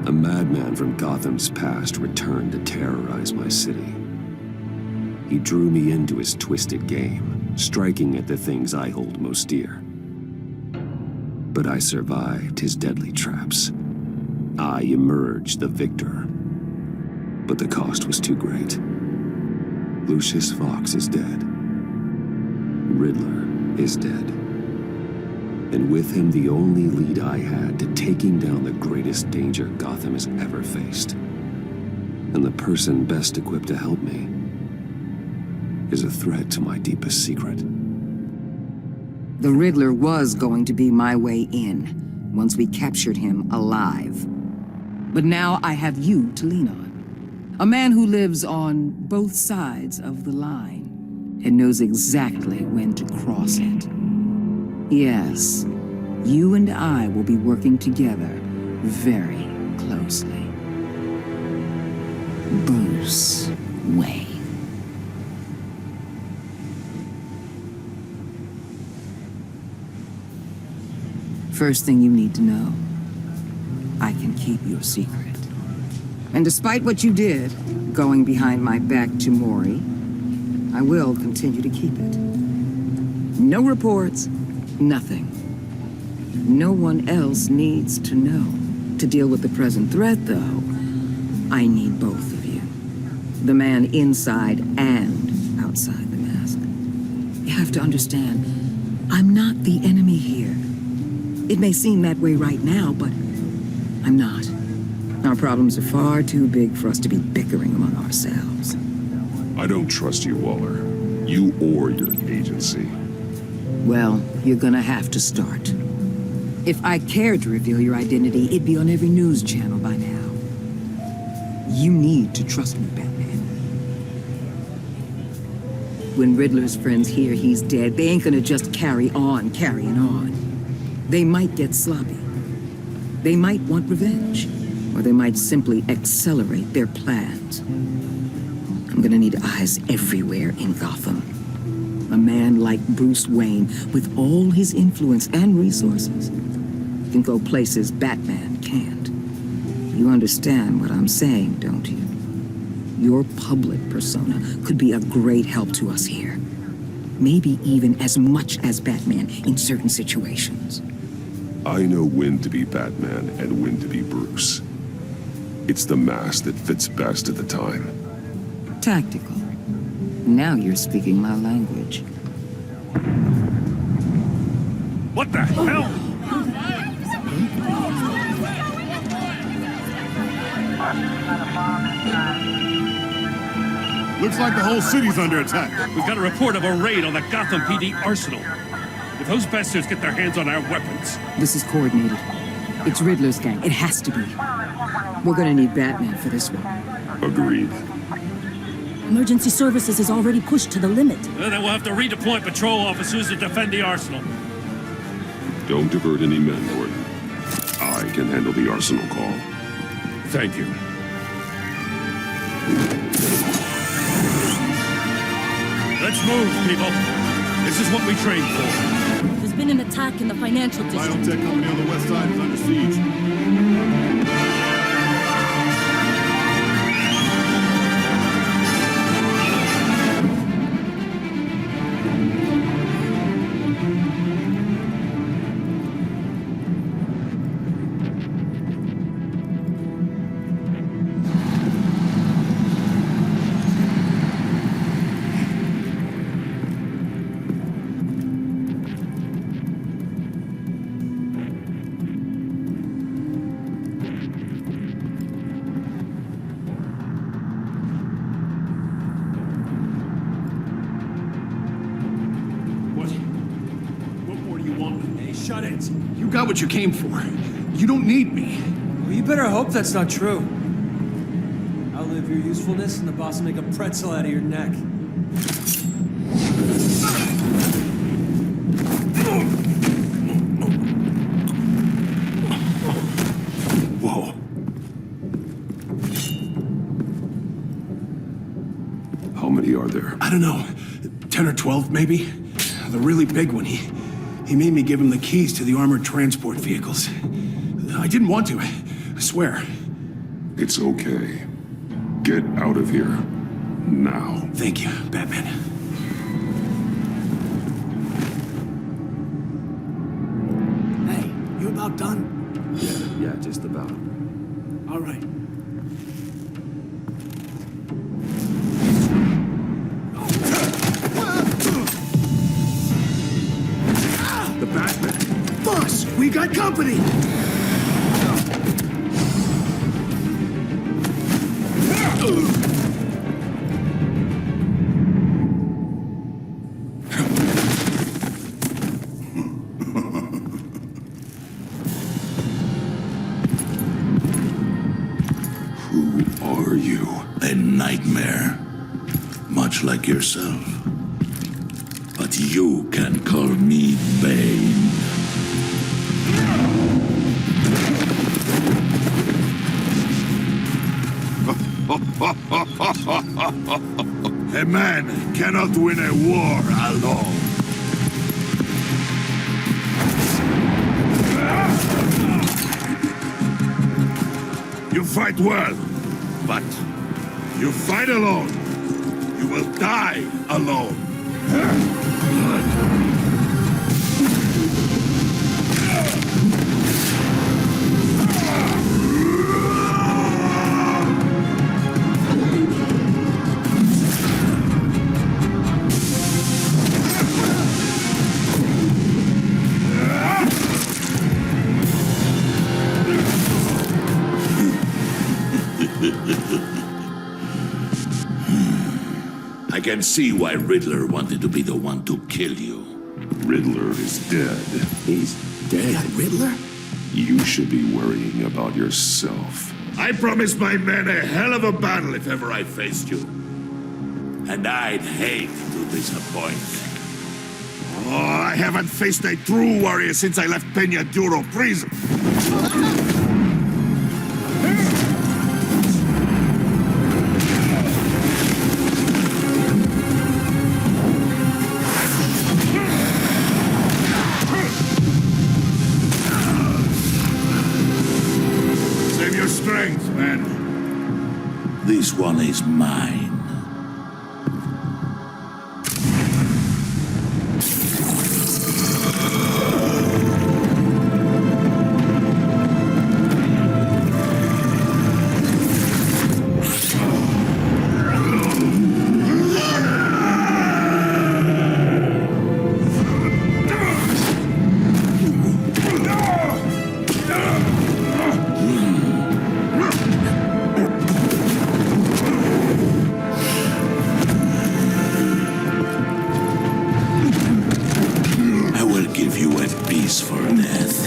A madman from Gotham's past returned to terrorize my city. He drew me into his twisted game, striking at the things I hold most dear. But I survived his deadly traps. I emerged the victor. But the cost was too great. Lucius Fox is dead. Riddler is dead. And with him, the only lead I had to taking down the greatest danger Gotham has ever faced. And the person best equipped to help me is a threat to my deepest secret. The Riddler was going to be my way in, once we captured him alive. But now I have you to lean on. A man who lives on both sides of the line and knows exactly when to cross it. Yes, you and I will be working together very closely. Bruce Wayne. First thing you need to know, I can keep your secret. And despite what you did, going behind my back to Mori, I will continue to keep it. No reports, nothing. No one else needs to know. To deal with the present threat, though, I need both of you. The man inside and outside the mask. You have to understand, I'm not the enemy here. It may seem that way right now, but I'm not. Our problems are far too big for us to be bickering among ourselves. I don't trust you, Waller. You or your agency. Well, you're gonna have to start. If I cared to reveal your identity, it'd be on every news channel by now. You need to trust me, Batman. When Riddler's friends hear he's dead, they ain't gonna just carry on carrying on. They might get sloppy. They might want revenge. Or they might simply accelerate their plans. I'm gonna need eyes everywhere in Gotham. A man like Bruce Wayne, with all his influence and resources, can go places Batman can't. You understand what I'm saying, don't you? Your public persona could be a great help to us here. Maybe even as much as Batman in certain situations. I know when to be Batman and when to be Bruce. It's the mask that fits best at the time. Tactical. Now you're speaking my language. What the hell? Looks like the whole city's under attack. We've got a report of a raid on the Gotham PD arsenal. If those bastards get their hands on our weapons... This is coordinated. It's Riddler's gang. It has to be. We're gonna need Batman for this one. Agreed. Emergency services is already pushed to the limit. Then we'll have to redeploy patrol officers to defend the arsenal. Don't divert any men, Gordon. I can handle the arsenal call. Thank you. Let's move, people. This is what we trained for. There's been an attack in the financial district. Biotech company on the west side is under siege. Shut it. You got what you came for. You don't need me. Well, you better hope that's not true. Outlive your usefulness and the boss will make a pretzel out of your neck. Whoa. How many are there? I don't know. 10 or 12, maybe? The really big one, he made me give him the keys to the armored transport vehicles. I didn't want to, I swear. It's okay. Get out of here. Now. Thank you, Batman. Hey, you about done? Yeah, just about. All right. The Batman! Boss, we got company! Who are you? A nightmare, much like yourself. But you can call me Bane. A man cannot win a war alone. You fight well, but you fight alone. You will die alone. I can see why Riddler wanted to be the one to kill you. Riddler is dead. He's dead. Riddler? You should be worrying about yourself. I promised my men a hell of a battle if ever I faced you. And I'd hate to disappoint. Oh, I haven't faced a true warrior since I left Peña Duro prison. Save your strength, man. This one is mine. For death,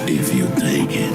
if you take it.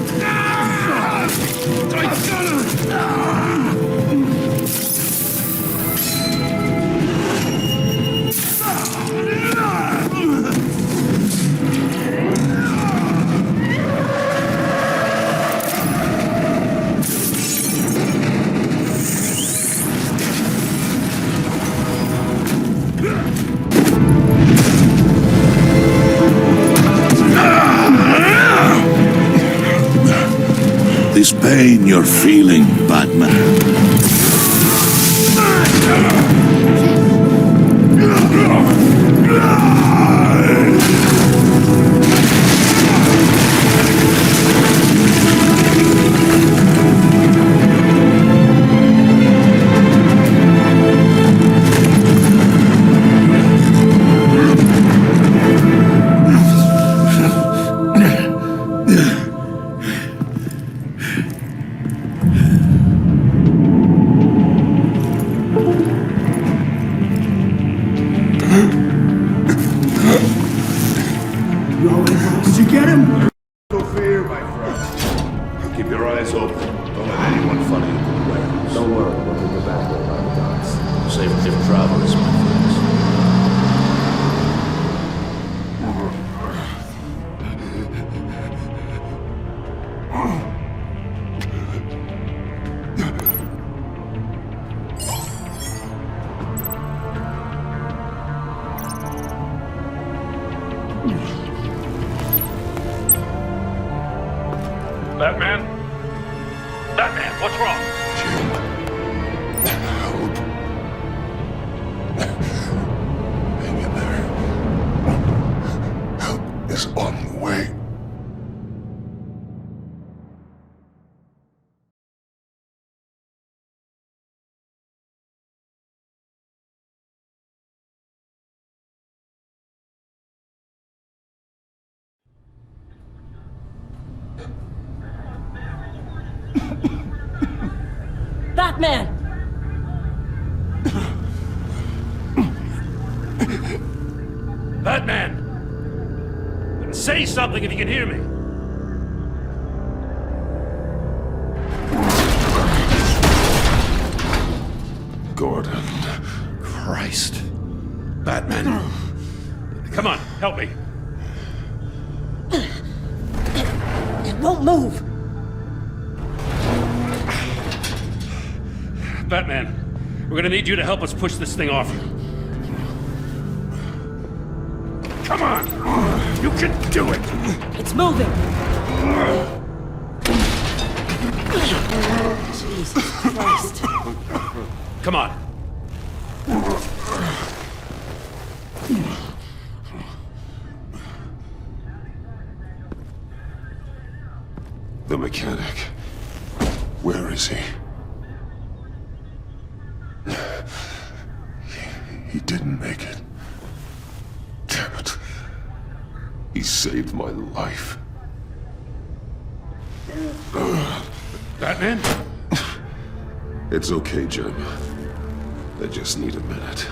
This pain you're feeling, Batman. Did you get him? No fear, my friend. Keep your eyes open. Don't let anyone follow you to the warehouse. Don't worry, we'll take you back there by the docks. Safety of travelers, my friends. Batman? Batman, what's wrong? Help. Hang in there. Help is on the way. Batman! Batman! Say something if you can hear me. Gordon. Christ. Batman. Come on, help me. It won't move! Batman, we're gonna need you to help us push this thing off you. Come on! You can do it! It's moving! Jesus Christ. Come on. The mechanic. Where is he? He didn't make it. Damn it. He saved my life. Batman? It's okay, Jim. I just need a minute.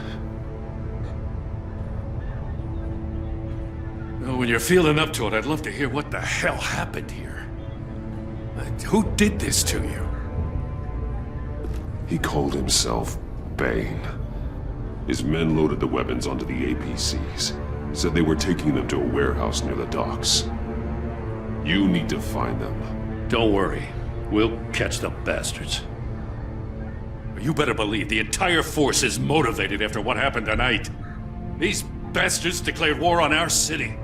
Well, when you're feeling up to it, I'd love to hear what the hell happened here. Who did this to you? He called himself Bane. His men loaded the weapons onto the APCs. Said they were taking them to a warehouse near the docks. You need to find them. Don't worry. We'll catch the bastards. You better believe the entire force is motivated after what happened tonight. These bastards declared war on our city.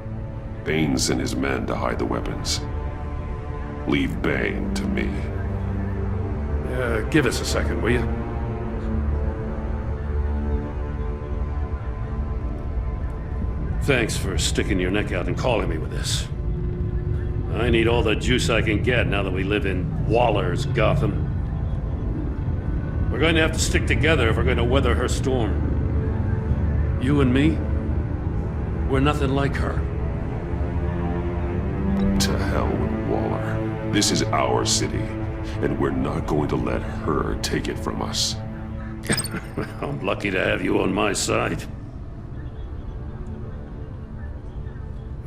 Bane sent his men to hide the weapons. Leave Bane to me. Give us a second, will you? Thanks for sticking your neck out and calling me with this. I need all the juice I can get now that we live in Waller's Gotham. We're going to have to stick together if we're going to weather her storm. You and me, we're nothing like her. To hell with Waller. This is our city, and we're not going to let her take it from us. I'm lucky to have you on my side.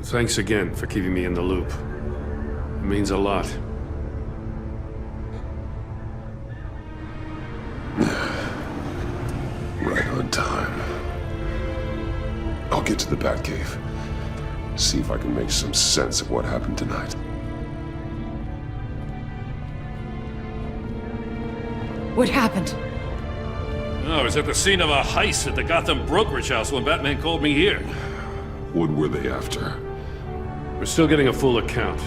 Thanks again for keeping me in the loop. It means a lot. Right on time. I'll get to the Batcave. See if I can make some sense of what happened tonight. What happened? I was at the scene of a heist at the Gotham brokerage house when Batman called me here. What were they after? We're still getting a full account.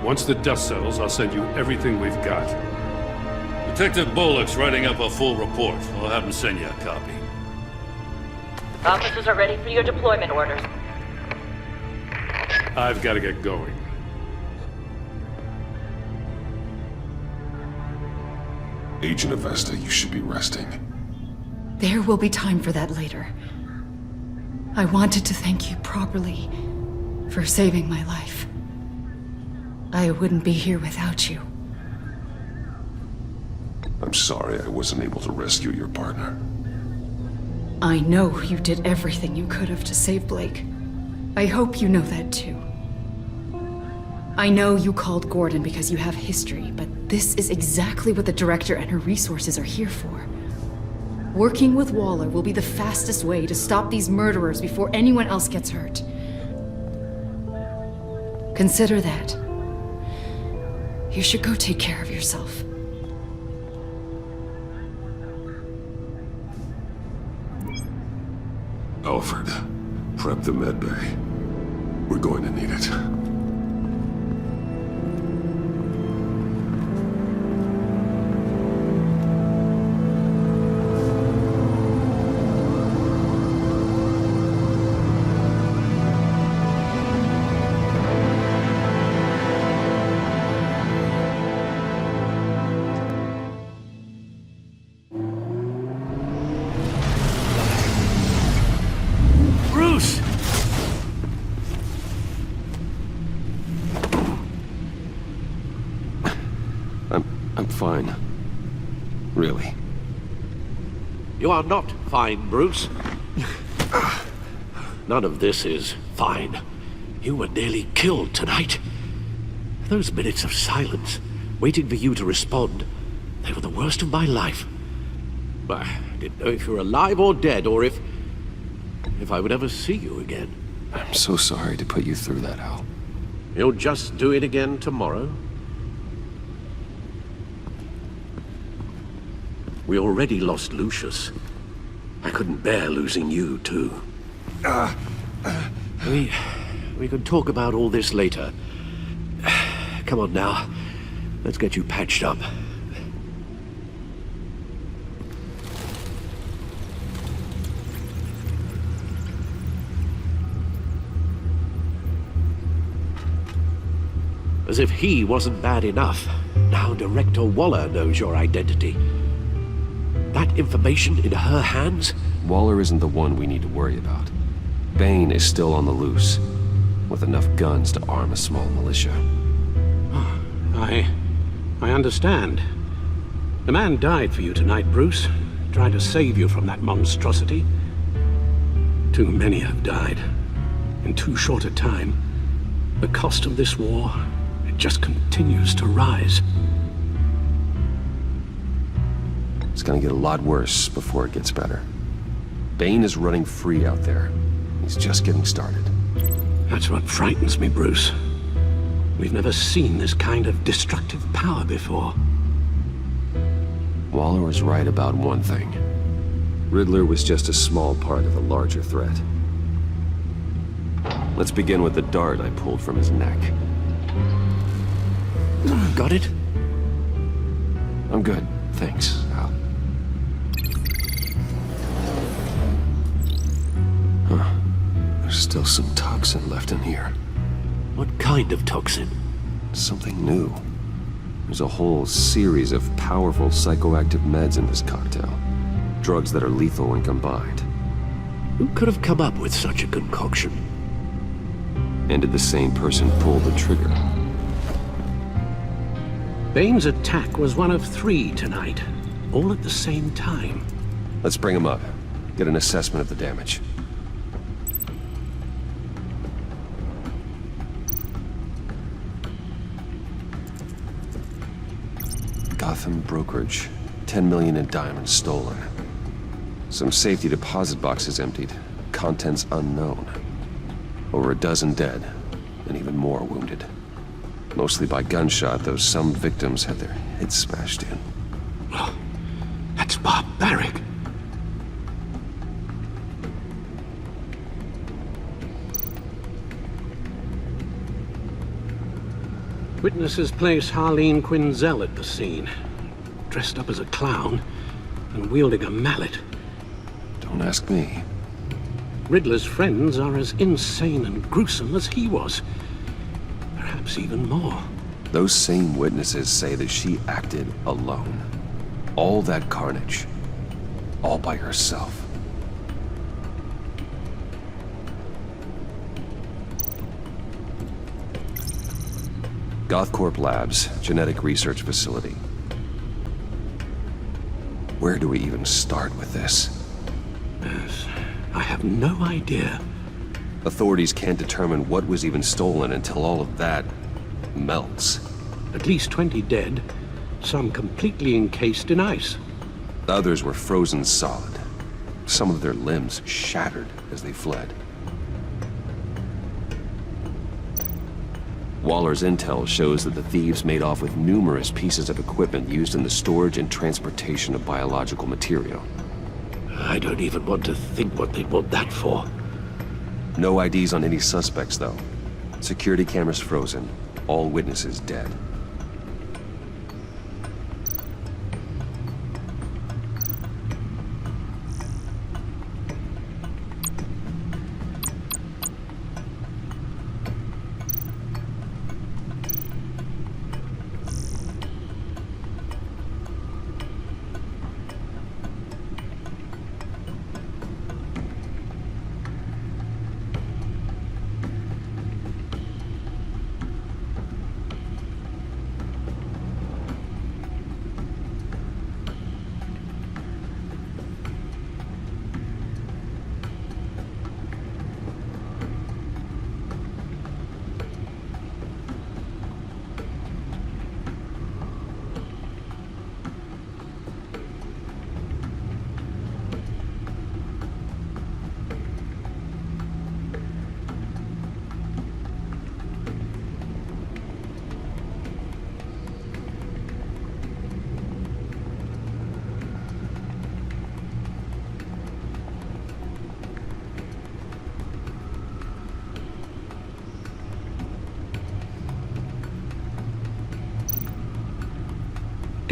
Once the dust settles, I'll send you everything we've got. Detective Bullock's writing up a full report. I'll have him send you a copy. Officers are ready for your deployment orders. I've got to get going. Agent Avesta, you should be resting. There will be time for that later. I wanted to thank you properly for saving my life. I wouldn't be here without you. I'm sorry I wasn't able to rescue your partner. I know you did everything you could have to save Blake. I hope you know that too. I know you called Gordon because you have history, but this is exactly what the director and her resources are here for. Working with Waller will be the fastest way to stop these murderers before anyone else gets hurt. Consider that. You should go take care of yourself. Alfred, prep the med bay. We're going to need it. fine. Really. You are not fine, Bruce. None of this is fine. You were nearly killed tonight. Those minutes of silence, waiting for you to respond, they were the worst of my life. I didn't know if you were alive or dead, or if I would ever see you again. I'm so sorry to put you through that, Al. You'll just do it again tomorrow? We already lost Lucius. I couldn't bear losing you, too. We could talk about all this later. Come on now. Let's get you patched up. As if he wasn't bad enough, now Director Waller knows your identity. That information in her hands? Waller isn't the one we need to worry about. Bane is still on the loose, with enough guns to arm a small militia. I understand. The man died for you tonight, Bruce. Trying to save you from that monstrosity. Too many have died. In too short a time. The cost of this war, it just continues to rise. It's gonna get a lot worse before it gets better. Bane is running free out there. He's just getting started. That's what frightens me, Bruce. We've never seen this kind of destructive power before. Waller was right about one thing. Riddler was just a small part of a larger threat. Let's begin with the dart I pulled from his neck. Got it? I'm good, thanks, Al. Huh. There's still some toxin left in here. What kind of toxin? Something new. There's a whole series of powerful psychoactive meds in this cocktail. Drugs that are lethal when combined. Who could have come up with such a concoction? And did the same person pull the trigger? Bane's attack was one of 3 tonight, all at the same time. Let's bring him up. Get an assessment of the damage. Gotham brokerage. 10 million in diamonds stolen. Some safety deposit boxes emptied. Contents unknown. Over a dozen dead, and even more wounded. Mostly by gunshot, though some victims had their heads smashed in. Oh, that's barbaric. Witnesses place Harleen Quinzel at the scene, dressed up as a clown and wielding a mallet. Don't ask me. Riddler's friends are as insane and gruesome as he was. Perhaps even more. Those same witnesses say that she acted alone. All that carnage. All by herself. Gothcorp Labs, genetic research facility. Where do we even start with this? Yes, I have no idea. Authorities can't determine what was even stolen until all of that melts. At least 20 dead, some completely encased in ice. Others were frozen solid. Some of their limbs shattered as they fled. Waller's intel shows that the thieves made off with numerous pieces of equipment used in the storage and transportation of biological material. I don't even want to think what they'd want that for. No IDs on any suspects, though. Security cameras frozen. All witnesses dead.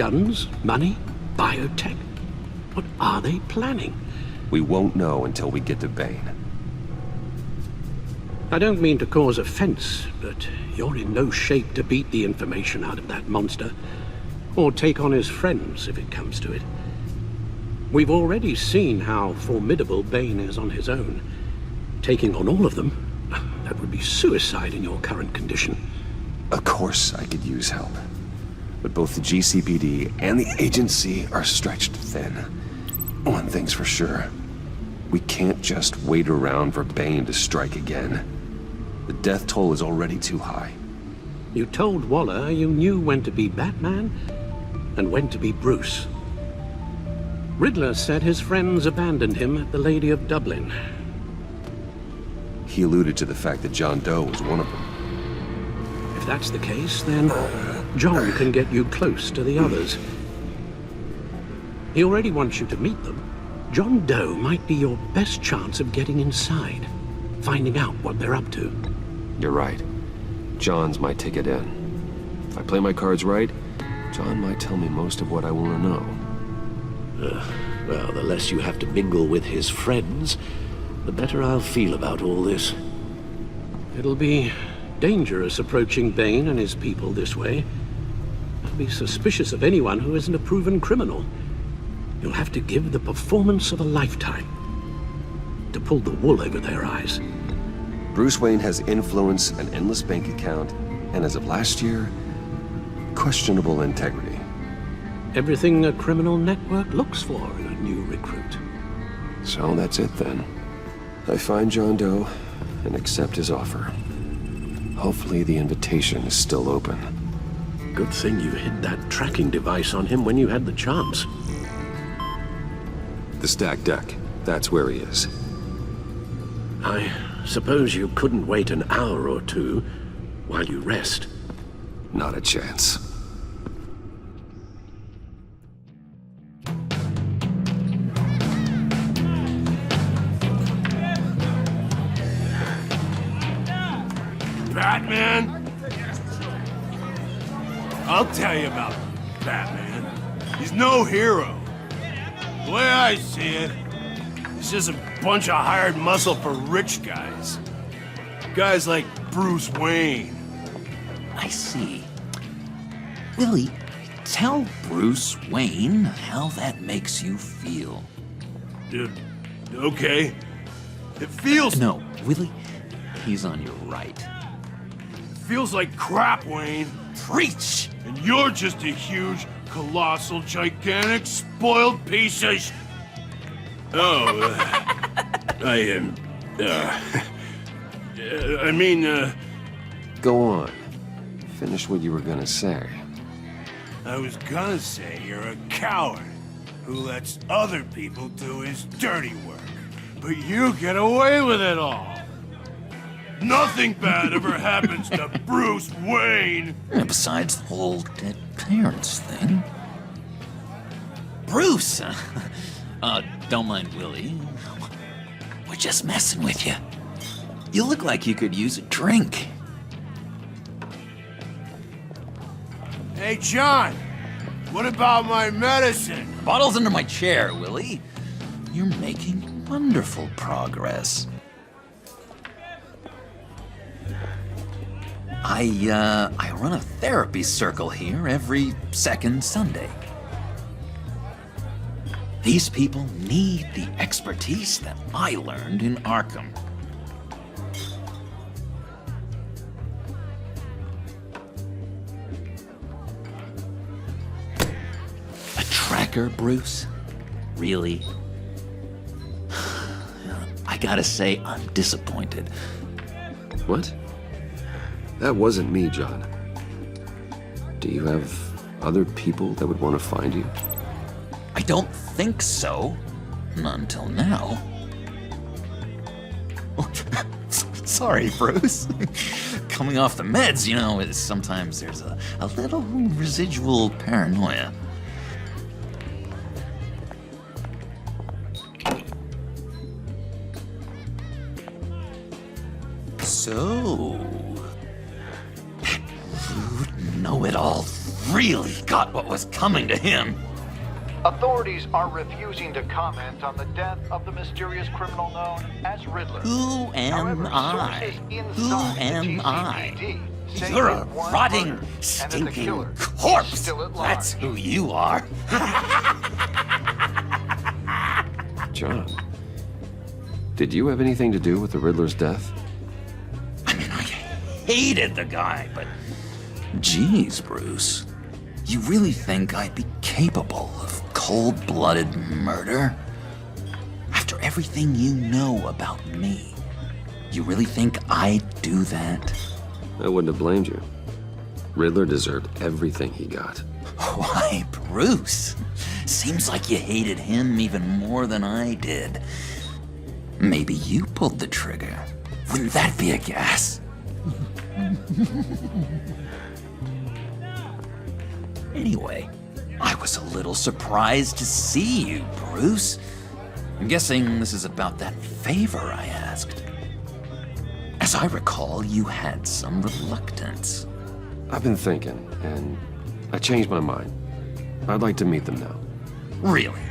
Guns? Money? Biotech? What are they planning? We won't know until we get to Bane. I don't mean to cause offense, but you're in no shape to beat the information out of that monster, or take on his friends if it comes to it. We've already seen how formidable Bane is on his own. Taking on all of them, that would be suicide in your current condition. Of course I could use help. But both the GCPD and the agency are stretched thin. One thing's for sure. We can't just wait around for Bane to strike again. The death toll is already too high. You told Waller you knew when to be Batman and when to be Bruce. Riddler said his friends abandoned him at the Lady of Dublin. He alluded to the fact that John Doe was one of them. If that's the case, then John can get you close to the others. He already wants you to meet them. John Doe might be your best chance of getting inside, finding out what they're up to. You're right. John's my ticket in. If I play my cards right, John might tell me most of what I want to know. Well, the less you have to mingle with his friends, the better I'll feel about all this. It'll be dangerous approaching Bane and his people this way. I'll be suspicious of anyone who isn't a proven criminal. You'll have to give the performance of a lifetime to pull the wool over their eyes. Bruce Wayne has influence, an endless bank account, and as of last year, questionable integrity. Everything a criminal network looks for in a new recruit. So that's it then. I find John Doe and accept his offer. Hopefully the invitation is still open. Good thing you hid that tracking device on him when you had the chance. The stacked deck, that's where he is. I suppose you couldn't wait an hour or two while you rest. Not a chance. Batman? I'll tell you about Batman. He's no hero. The way I see it, he's just a bunch of hired muscle for rich guys. Guys like Bruce Wayne. I see. Willie, tell Bruce Wayne how that makes you feel. Okay. It feels... No, Willie, he's on your right. Feels like crap, Wayne. Preach! And you're just a huge, colossal, gigantic, spoiled piece of Go on. Finish what you were gonna say. I was gonna say you're a coward who lets other people do his dirty work. But you get away with it all. Nothing bad ever happens to Bruce Wayne. And besides the whole dead parents thing. Bruce! Don't mind Willie. We're just messing with you. You look like you could use a drink. Hey, John. What about my medicine? The bottle's under my chair, Willie. You're making wonderful progress. I run a therapy circle here every second Sunday. These people need the expertise that I learned in Arkham. A tracker, Bruce? Really? I gotta say, I'm disappointed. What? That wasn't me, John. Do you have other people that would want to find you? I don't think so. Not until now. Sorry, Bruce. Coming off the meds, you know, sometimes there's a little residual paranoia. So... that rude know-it-all really got what was coming to him. Authorities are refusing to comment on the death of the mysterious criminal known as Riddler. Who am I? Who am I? You're a rotting, stinking corpse. That's who you are. John, did you have anything to do with the Riddler's death? I mean, I hated the guy, but... Geez, Bruce. You really think I'd be capable of cold-blooded murder? After everything you know about me, you really think I'd do that? I wouldn't have blamed you. Riddler deserved everything he got. Why, Bruce? Seems like you hated him even more than I did. Maybe you pulled the trigger. Wouldn't that be a gas? Anyway, I was a little surprised to see you, Bruce. I'm guessing this is about that favor I asked. As I recall, you had some reluctance. I've been thinking, and I changed my mind. I'd like to meet them now. Really?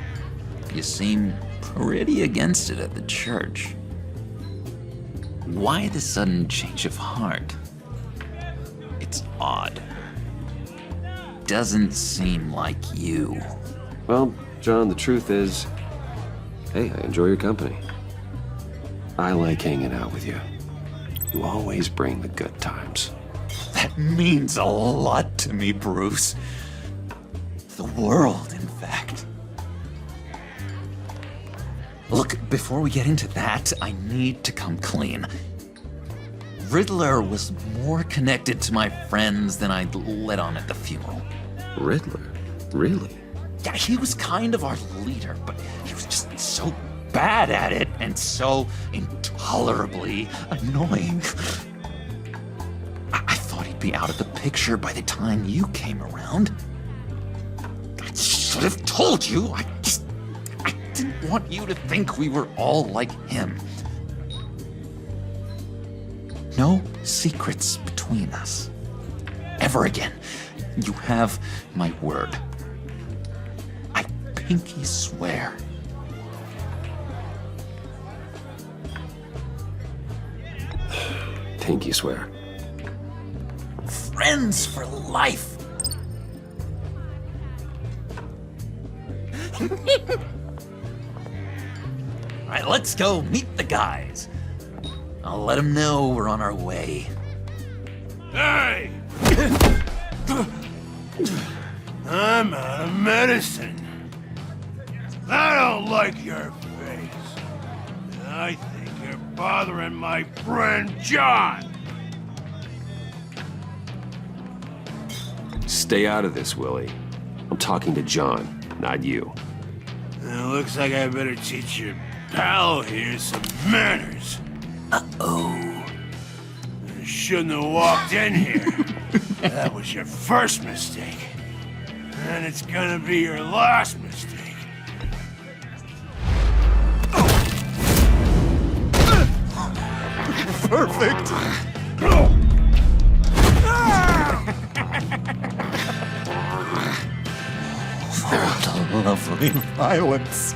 You seem pretty against it at the church. Why the sudden change of heart? It's odd. Doesn't seem like you. Well, John, the truth is, hey, I enjoy your company. I like hanging out with you. You always bring the good times. That means a lot to me, Bruce. The world, in fact. Look, before we get into that, I need to come clean. Riddler was more connected to my friends than I'd let on at the funeral. Riddler? Really? Yeah, he was kind of our leader, but he was just so bad at it and so intolerably annoying. I thought he'd be out of the picture by the time you came around. I should have told you. I didn't want you to think we were all like him. No secrets between us. Ever again. You have my word. I pinky swear. Pinky swear. Friends for life. All right, let's go meet the guys. I'll let them know we're on our way. Hey! I'm out of medicine. I don't like your face. I think you're bothering my friend John. Stay out of this, Willie. I'm talking to John, not you. It looks like I better teach your pal here some manners. Uh-oh. You shouldn't have walked in here. That was your first mistake. And it's gonna be your last mistake. Perfect. What lovely violence.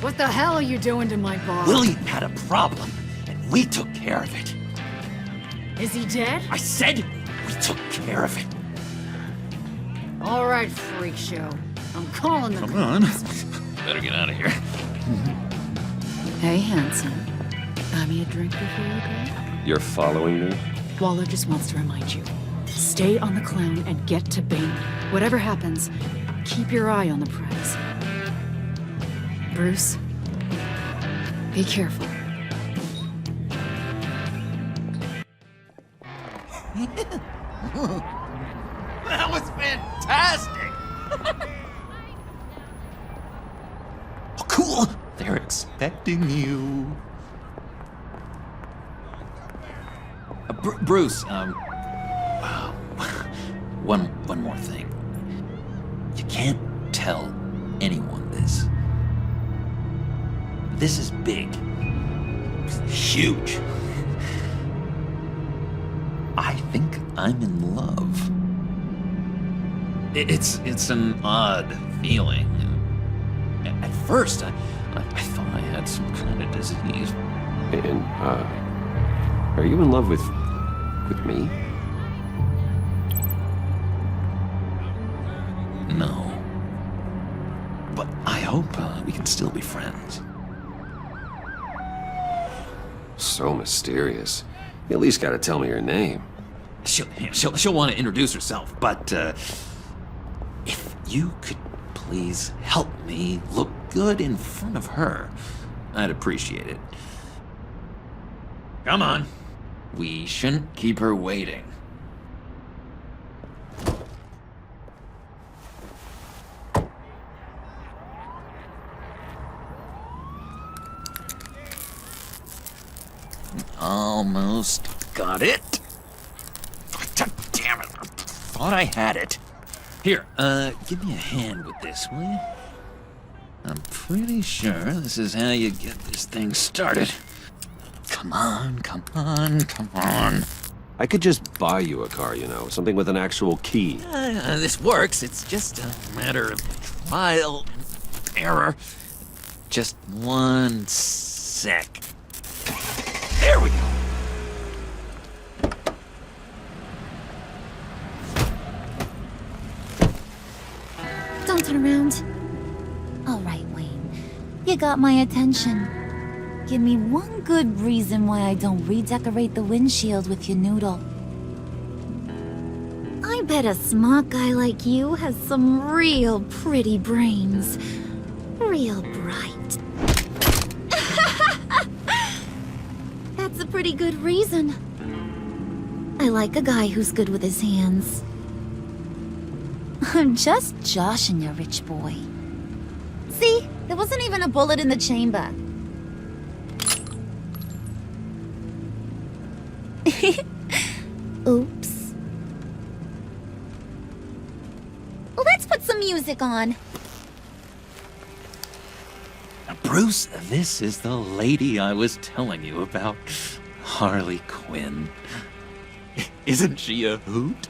What the hell are you doing to my bar? Willie had a problem, and we took care of it. Is he dead? I said we took care of it. All right, freak show. I'm calling the Come on. Better get out of here. Hey, handsome. Buy me a drink before you go? You're following me? Waller just wants to remind you. Stay on the clown and get to Bane. Whatever happens, keep your eye on the prize. Bruce, be careful. That was fantastic! Oh, cool! They're expecting you. Bruce, one more thing. You can't tell anyone this. This is big. Huge. I think I'm in love. It's an odd feeling. At first, I thought I had some kind of disease. And, are you in love with me? No. But I hope we can still be friends. So mysterious. You at least gotta tell me your name. She'll want to introduce herself, but if you could please help me look good in front of her, I'd appreciate it. Come on. We shouldn't keep her waiting. Almost got it. God damn it. I thought I had it. Here, give me a hand with this, will you? I'm pretty sure this is how you get this thing started. Come on, come on, come on. I could just buy you a car, something with an actual key. This works. It's just a matter of trial and error. Just one sec. There we go. Don't turn around. All right, Wayne. You got my attention. Give me one good reason why I don't redecorate the windshield with your noodle. I bet a smart guy like you has some real pretty brains. Real bright. That's a pretty good reason. I like a guy who's good with his hands. I'm just joshing you, rich boy. See? There wasn't even a bullet in the chamber. Oops. Let's put some music on. Bruce, this is the lady I was telling you about. Harley Quinn. Isn't she a hoot?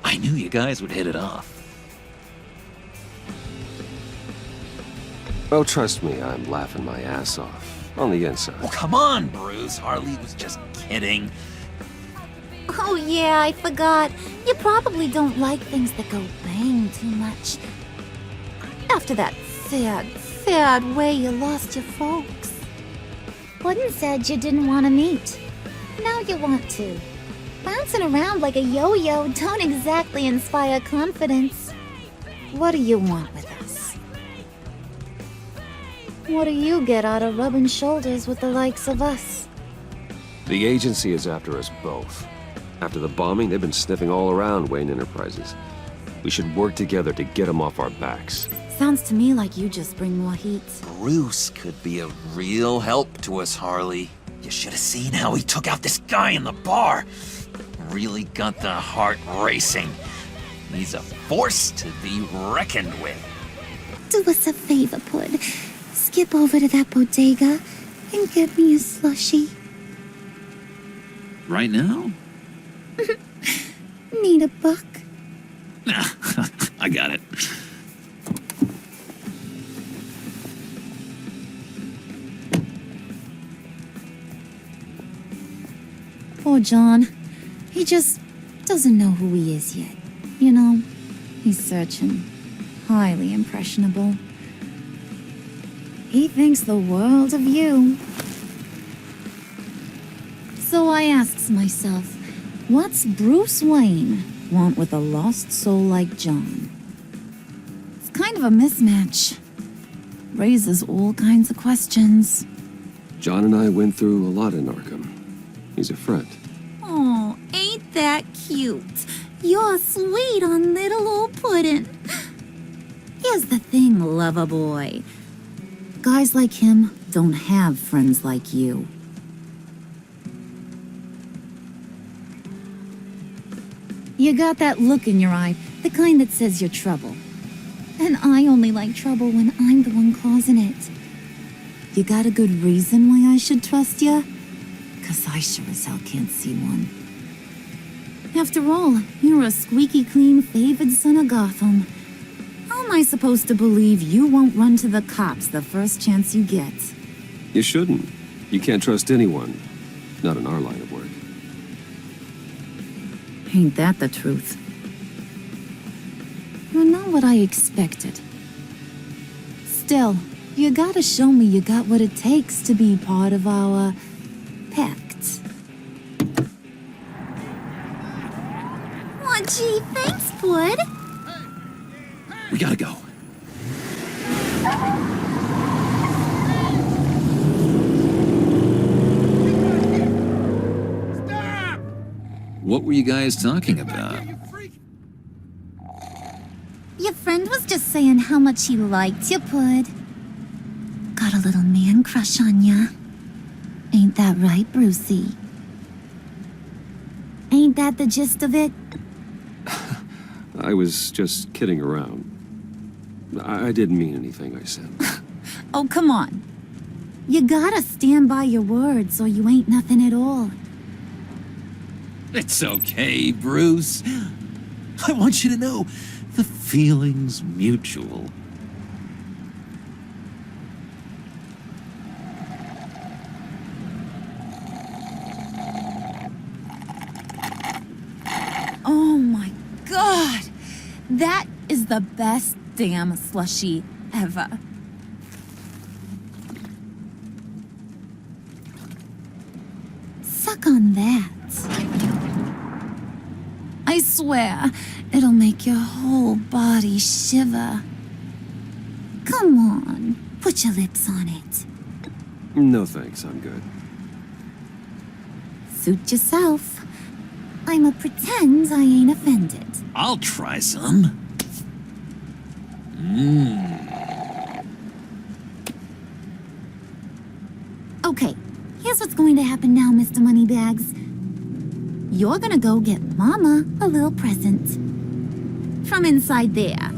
I knew you guys would hit it off. Oh, trust me, I'm laughing my ass off. On the inside. Oh, come on, Bruce. Harley was just kidding. Oh yeah, I forgot. You probably don't like things that go bang too much. After that sad way you lost your folks. Puddin' said you didn't want to meet. Now you want to. Bouncing around like a yo-yo don't exactly inspire confidence. What do you want with us? What do you get out of rubbing shoulders with the likes of us? The agency is after us both. After the bombing, they've been sniffing all around Wayne Enterprises. We should work together to get them off our backs. Sounds to me like you just bring more heat. Bruce could be a real help to us, Harley. You should have seen how he took out this guy in the bar. Really got the heart racing. He's a force to be reckoned with. Do us a favor, Pud. Skip over to that bodega and get me a slushie. Right now? Need a buck? I got it. Poor John. He just doesn't know who he is yet. You know, he's searching. Highly impressionable. He thinks the world of you. So I asks myself, what's Bruce Wayne want with a lost soul like John? It's kind of a mismatch. Raises all kinds of questions. John and I went through a lot in Arkham. He's a friend. Oh, ain't that cute? You're sweet on little old Puddin'. Here's the thing, lover boy. Guys like him don't have friends like you. You got that look in your eye, the kind that says you're trouble. And I only like trouble when I'm the one causing it. You got a good reason why I should trust you? 'Cause I sure as hell can't see one. After all, you're a squeaky clean favored son of Gotham. How am I supposed to believe you won't run to the cops the first chance you get? You shouldn't. You can't trust anyone. Not in our line of work. Ain't that the truth? You're not what I expected. Still, you gotta show me you got what it takes to be part of our pact. Aw, gee, thanks, bud. We gotta go. What were you guys talking about? Your friend was just saying how much he liked you, Pud. Got a little man crush on ya. Ain't that right, Brucey? Ain't that the gist of it? I was just kidding around. I didn't mean anything I said. Oh, come on. You gotta stand by your words or you ain't nothing at all. It's okay, Bruce. I want you to know the feeling's mutual. Oh my god! That is the best damn slushie ever. Suck on that. I swear, it'll make your whole body shiver. Come on, put your lips on it. No thanks, I'm good. Suit yourself. I'ma pretend I ain't offended. I'll try some. Okay, here's what's going to happen now, Mr. Moneybags. You're gonna go get Mama a little present. From inside there.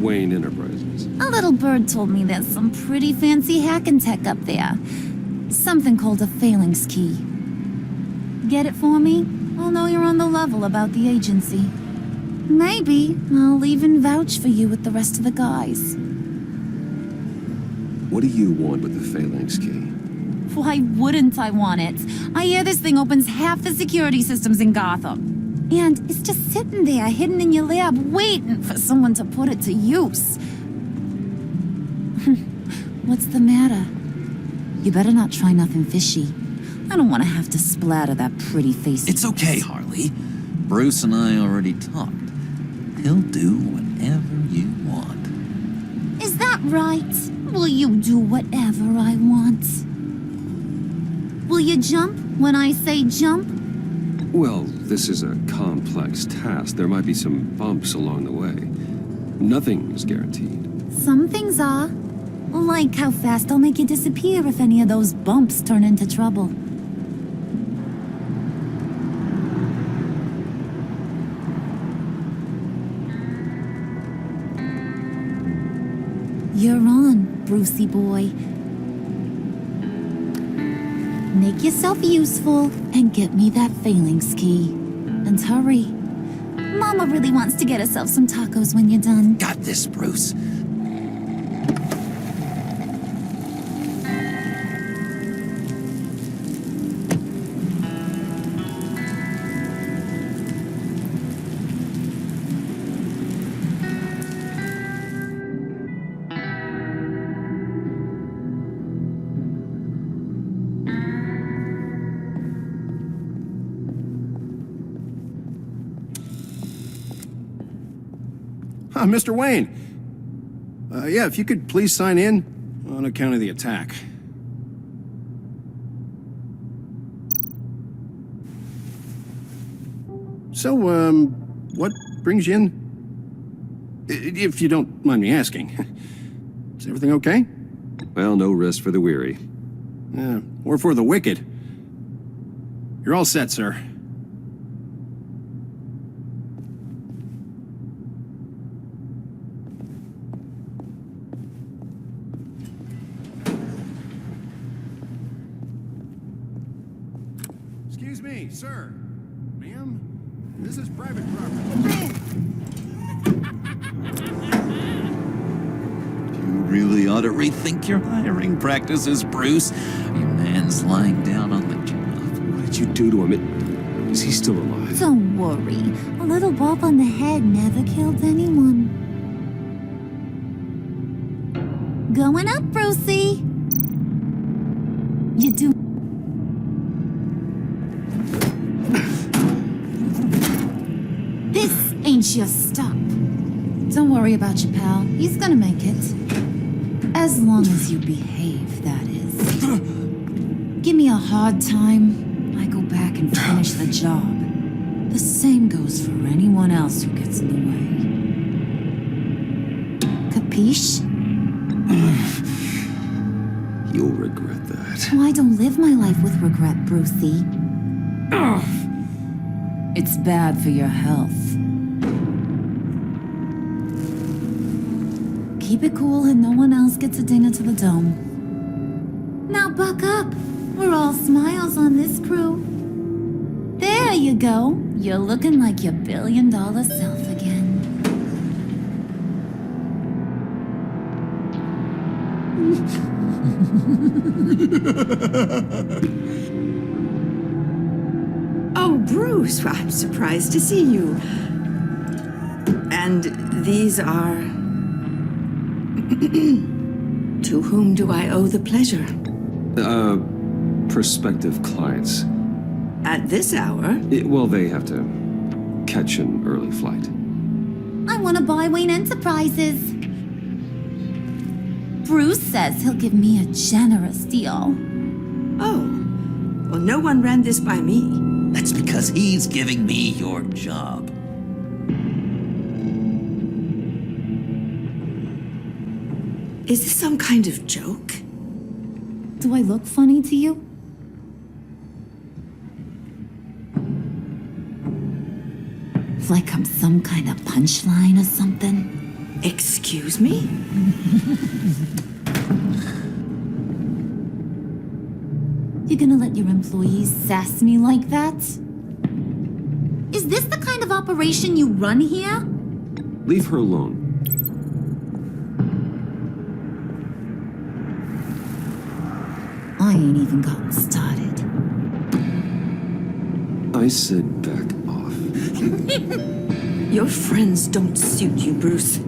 Wayne Enterprises. A little bird told me there's some pretty fancy hacking tech up there. Something called a phalanx key. Get it for me? I'll know you're on the level about the agency. Maybe I'll even vouch for you with the rest of the guys. What do you want with the phalanx key? Why wouldn't I want it? I hear this thing opens half the security systems in Gotham. And it's just sitting there, hidden in your lab, waiting for someone to put it to use. What's the matter? You better not try nothing fishy. I don't want to have to splatter that pretty face. It's okay, Harley. Bruce and I already talked. He'll do whatever you want. Is that right? Will you do whatever I want? Will you jump when I say jump? Well, this is a complex task. There might be some bumps along the way. Nothing is guaranteed. Some things are. Like how fast I'll make you disappear if any of those bumps turn into trouble. You're on, Brucey boy. Make yourself useful and get me that phalanx key. And hurry. Mama really wants to get herself some tacos when you're done. Got this, Bruce. Mr. Wayne. Yeah, if you could please sign in on account of the attack. So, what brings you in? If you don't mind me asking. Is everything okay? Well, no rest for the weary. Yeah, or for the wicked. You're all set, sir. Excuse me, sir. Ma'am, this is private property. You really ought to rethink your hiring practices, Bruce. Your man's lying down on the job. What did you do to him? Is he still alive? Don't worry. A little bump on the head never killed anyone. Going up, Brucey. You do. This ain't your stop. Don't worry about your pal. He's gonna make it. As long as you behave, that is. Give me a hard time, I go back and finish the job. The same goes for anyone else who gets in the way. Capiche? You'll regret that. Oh, I don't live my life with regret, Brucey. It's bad for your health. Keep it cool and no one else gets a dinger to the dome. Now buck up. We're all smiles on this crew. There you go. You're looking like your billion-dollar self again. Oh, Bruce, I'm surprised to see you. And these are... To whom do I owe the pleasure? Prospective clients. At this hour? Well, they have to catch an early flight. I want to buy Wayne Enterprises. Bruce says he'll give me a generous deal. Oh, well, no one ran this by me. That's because he's giving me your job. Is this some kind of joke? Do I look funny to you? Like I'm some kind of punchline or something? Excuse me? You're gonna let your employees sass me like that? Is this the kind of operation you run here? Leave her alone. I ain't even gotten started. I said back off. Your friends don't suit you, Bruce.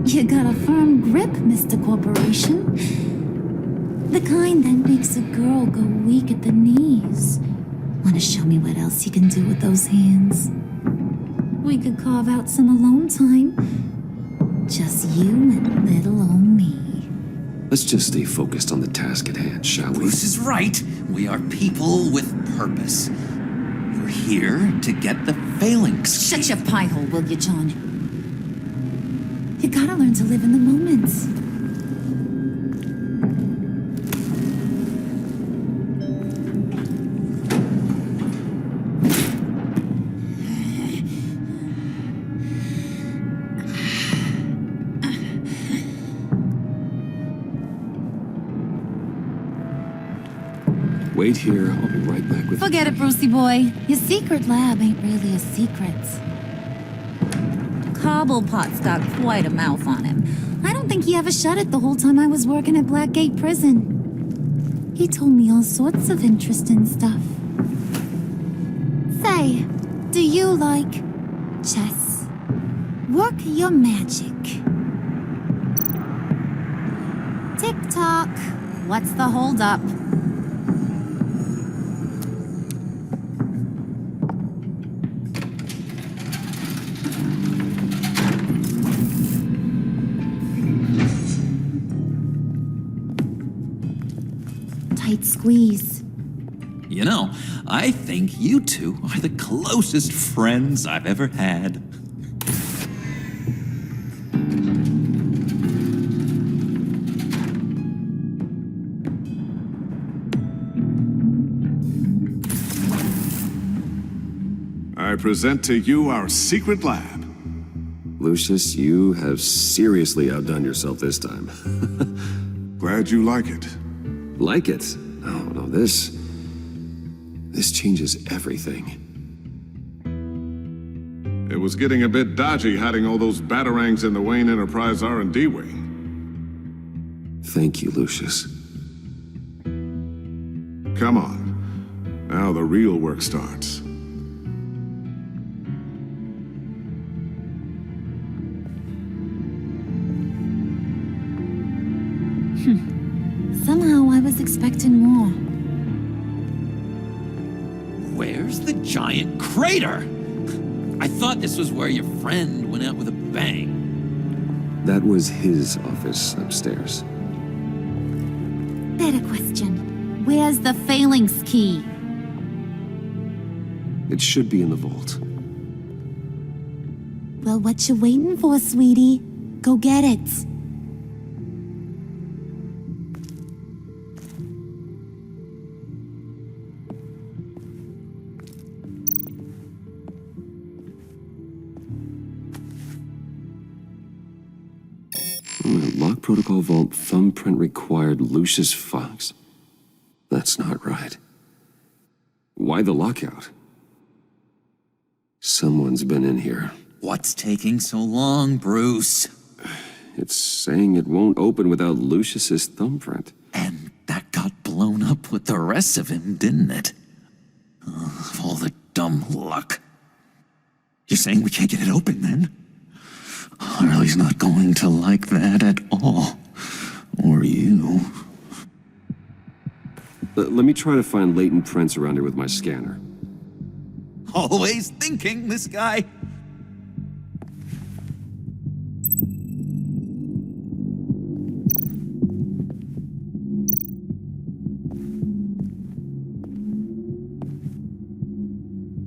You got a firm grip, Mr. Corporation. The kind that makes a girl go weak at the knees. Want to show me what else you can do with those hands? We could carve out some alone time. Just you and little old me. Let's just stay focused on the task at hand, shall we? Bruce is right. We are people with purpose. We're here to get the phalanx. Shut your pie hole, will you, John? You gotta learn to live in the moment. Wait here. I'll be right back with Forget it, Brucey boy. Your secret lab ain't really a secret. Cobblepot's got quite a mouth on him. I don't think he ever shut it the whole time I was working at Blackgate Prison. He told me all sorts of interesting stuff. Say, do you like chess? Work your magic. Tick-tock. What's the holdup? Tight squeeze. You know, I think you two are the closest friends I've ever had. I present to you our secret lab. Lucius, you have seriously outdone yourself this time. Glad you like it. Like it? No, this changes everything. It was getting a bit dodgy hiding all those batarangs in the Wayne Enterprise R&D wing. Thank you, Lucius. Come on. Now the real work starts. Somehow I was expecting more. Where's the giant crater? I thought this was where your friend went out with a bang. That was his office upstairs. Better question. Where's the phalanx key? It should be in the vault. Well, what you waiting for, sweetie? Go get it. Lock protocol vault thumbprint required Lucius Fox. That's not right. Why the lockout? Someone's been in here. What's taking so long, Bruce? It's saying it won't open without Lucius's thumbprint. And that got blown up with the rest of him, didn't it? Of all the dumb luck. You're saying we can't get it open, then? Harley's not going to like that at all. Or you. Let me try to find latent prints around here with my scanner. Always thinking, this guy.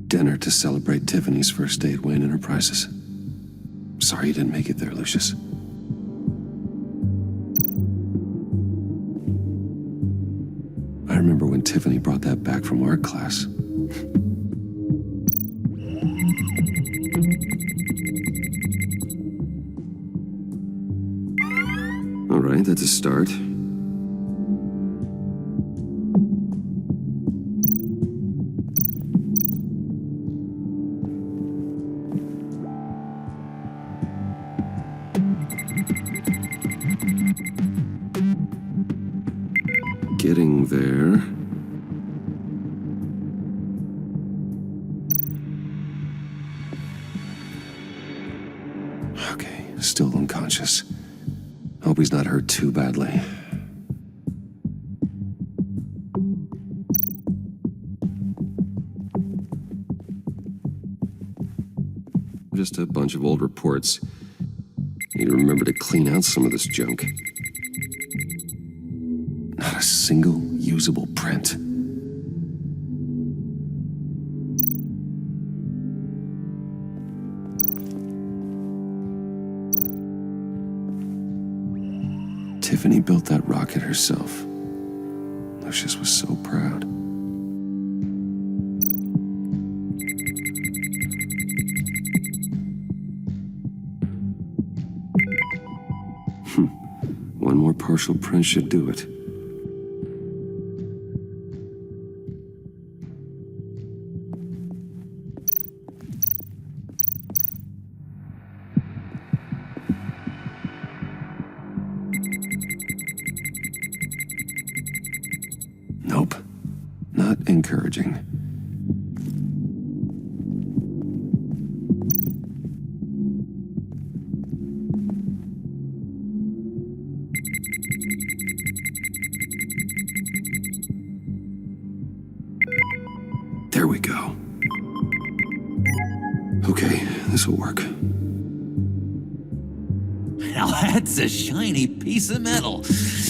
Dinner to celebrate Tiffany's first day at Wayne Enterprises. Sorry you didn't make it there, Lucius. I remember when Tiffany brought that back from art class. All right, that's a start. Getting there. Okay, still unconscious. Hope he's not hurt too badly. Just a bunch of old reports. Need to remember to clean out some of this junk. Not a single usable print. Tiffany built that rocket herself. Lucius was so proud. One more partial print should do it. Nope. Not encouraging. There we go. Okay, this'll work. Now that's a shiny piece of metal.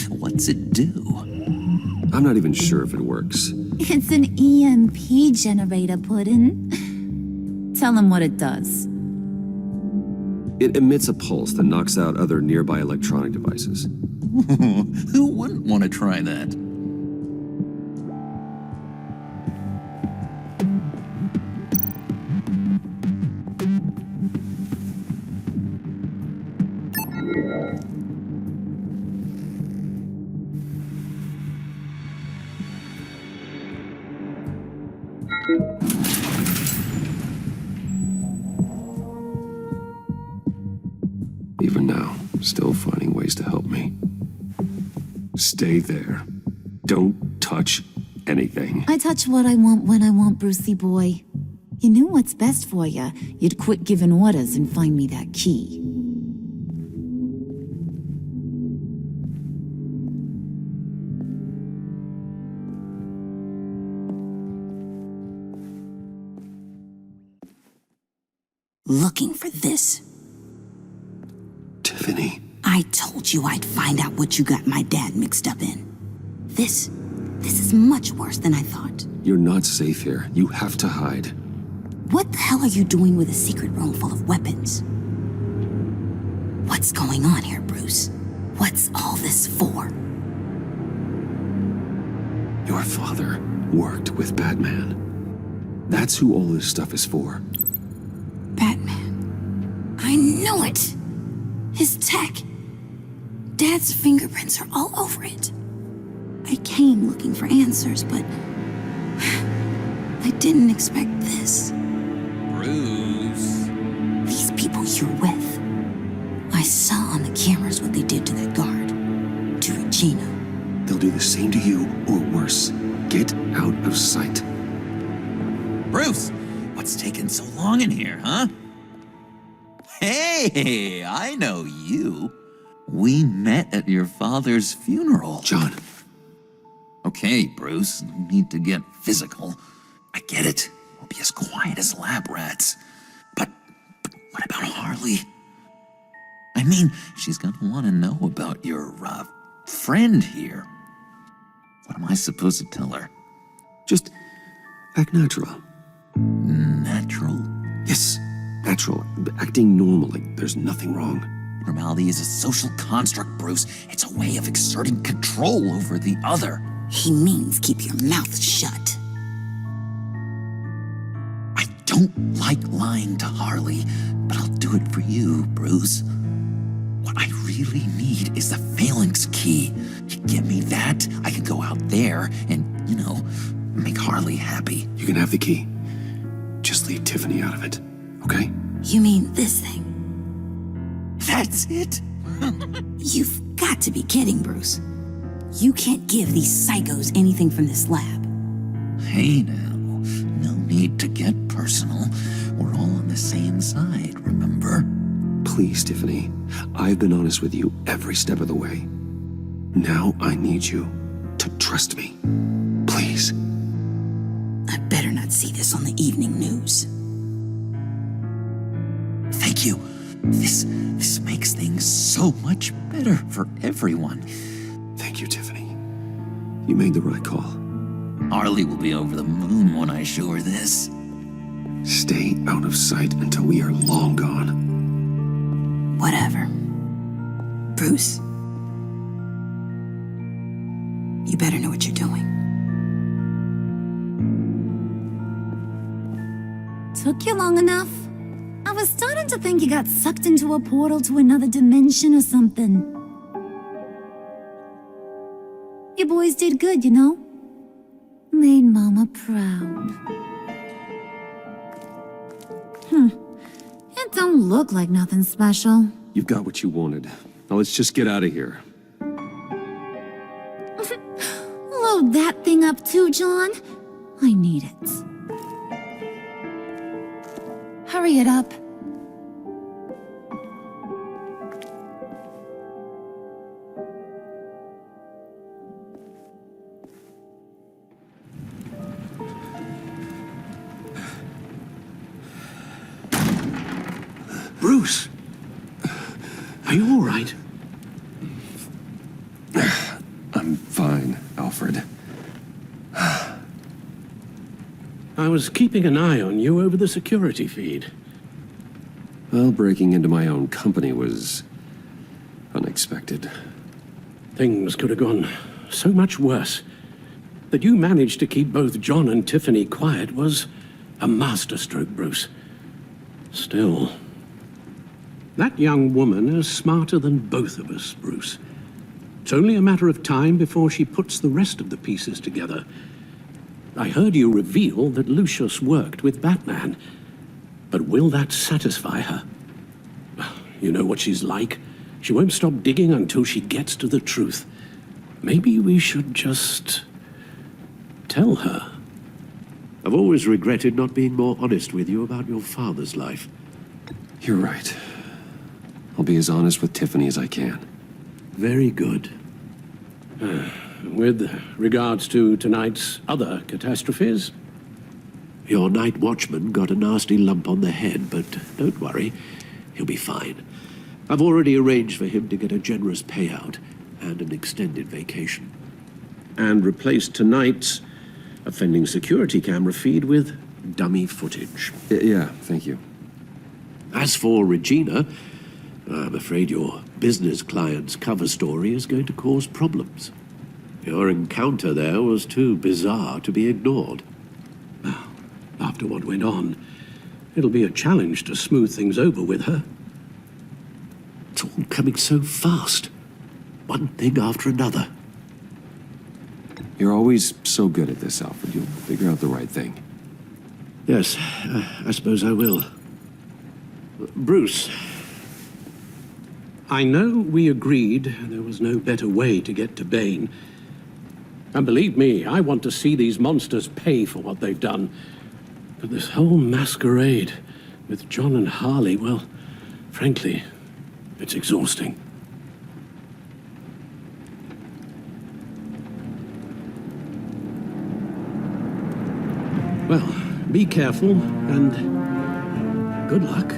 What's it do? I'm not even sure if it works. It's an EMP generator, Puddin'. Tell him what it does. It emits a pulse that knocks out other nearby electronic devices. Who wouldn't want to try that? Even now, still finding ways to help me. Stay there. Don't touch anything. I touch what I want when I want, Brucey boy. You knew what's best for you. You'd quit giving orders and find me that key. Looking for this. Tiffany. I told you I'd find out what you got my dad mixed up in. This is much worse than I thought. You're not safe here. You have to hide. What the hell are you doing with a secret room full of weapons? What's going on here, Bruce? What's all this for? Your father worked with Batman. That's who all this stuff is for. Batman. I knew it! His tech. Dad's fingerprints are all over it. I came looking for answers, but I didn't expect this. Bruce. These people you're with. I saw on the cameras what they did to that guard. To Regina. They'll do the same to you, or worse. Get out of sight. Bruce, what's taking so long in here, huh? Hey, I know you. We met at your father's funeral. John. Okay, Bruce, no need to get physical. I get it. We'll be as quiet as lab rats. But what about Harley? I mean, she's gonna want to know about your, friend here. What am I supposed to tell her? Just act natural. Natural? Yes, natural. Acting normally. There's nothing wrong. Normality is a social construct, Bruce. It's a way of exerting control over the other. He means keep your mouth shut. I don't like lying to Harley, but I'll do it for you, Bruce. What I really need is the phalanx key. You give me that, I can go out there and, make Harley happy. You can have the key. Just leave Tiffany out of it, okay? You mean this thing? That's it? You've got to be kidding, Bruce. You can't give these psychos anything from this lab. Hey now, no need to get personal. We're all on the same side, remember? Please, Tiffany. I've been honest with you every step of the way. Now I need you to trust me. Please. I better not see this on the evening news. Thank you. This makes things so much better for everyone. Thank you, Tiffany. You made the right call. Harley will be over the moon when I show her this. Stay out of sight until we are long gone. Whatever. Bruce, you better know what you're doing. Took you long enough? I was starting to think you got sucked into a portal to another dimension or something. You boys did good, you know? Made Mama proud. It don't look like nothing special. You've got what you wanted. Now let's just get out of here. Load that thing up too, John. I need it. Hurry it up. Bruce! Are you all right? I'm fine, Alfred. I was keeping an eye on you over the security feed. Well, breaking into my own company was unexpected. Things could have gone so much worse. That you managed to keep both John and Tiffany quiet was a masterstroke, Bruce. Still, that young woman is smarter than both of us, Bruce. It's only a matter of time before she puts the rest of the pieces together. I heard you reveal that Lucius worked with Batman. But will that satisfy her? You know what she's like. She won't stop digging until she gets to the truth. Maybe we should just tell her. I've always regretted not being more honest with you about your father's life. You're right. I'll be as honest with Tiffany as I can. Very good. With regards to tonight's other catastrophes, your night watchman got a nasty lump on the head, but don't worry, he'll be fine. I've already arranged for him to get a generous payout and an extended vacation. And replaced tonight's offending security camera feed with dummy footage. Yeah, thank you. As for Regina, I'm afraid your business client's cover story is going to cause problems. Your encounter there was too bizarre to be ignored. After what went on, it'll be a challenge to smooth things over with her. It's all coming so fast. One thing after another. You're always so good at this, Alfred. You'll figure out the right thing. Yes, I suppose I will. Bruce, I know we agreed there was no better way to get to Bane. And believe me, I want to see these monsters pay for what they've done. But this whole masquerade with John and Harley, well, frankly, it's exhausting. Well, be careful and good luck.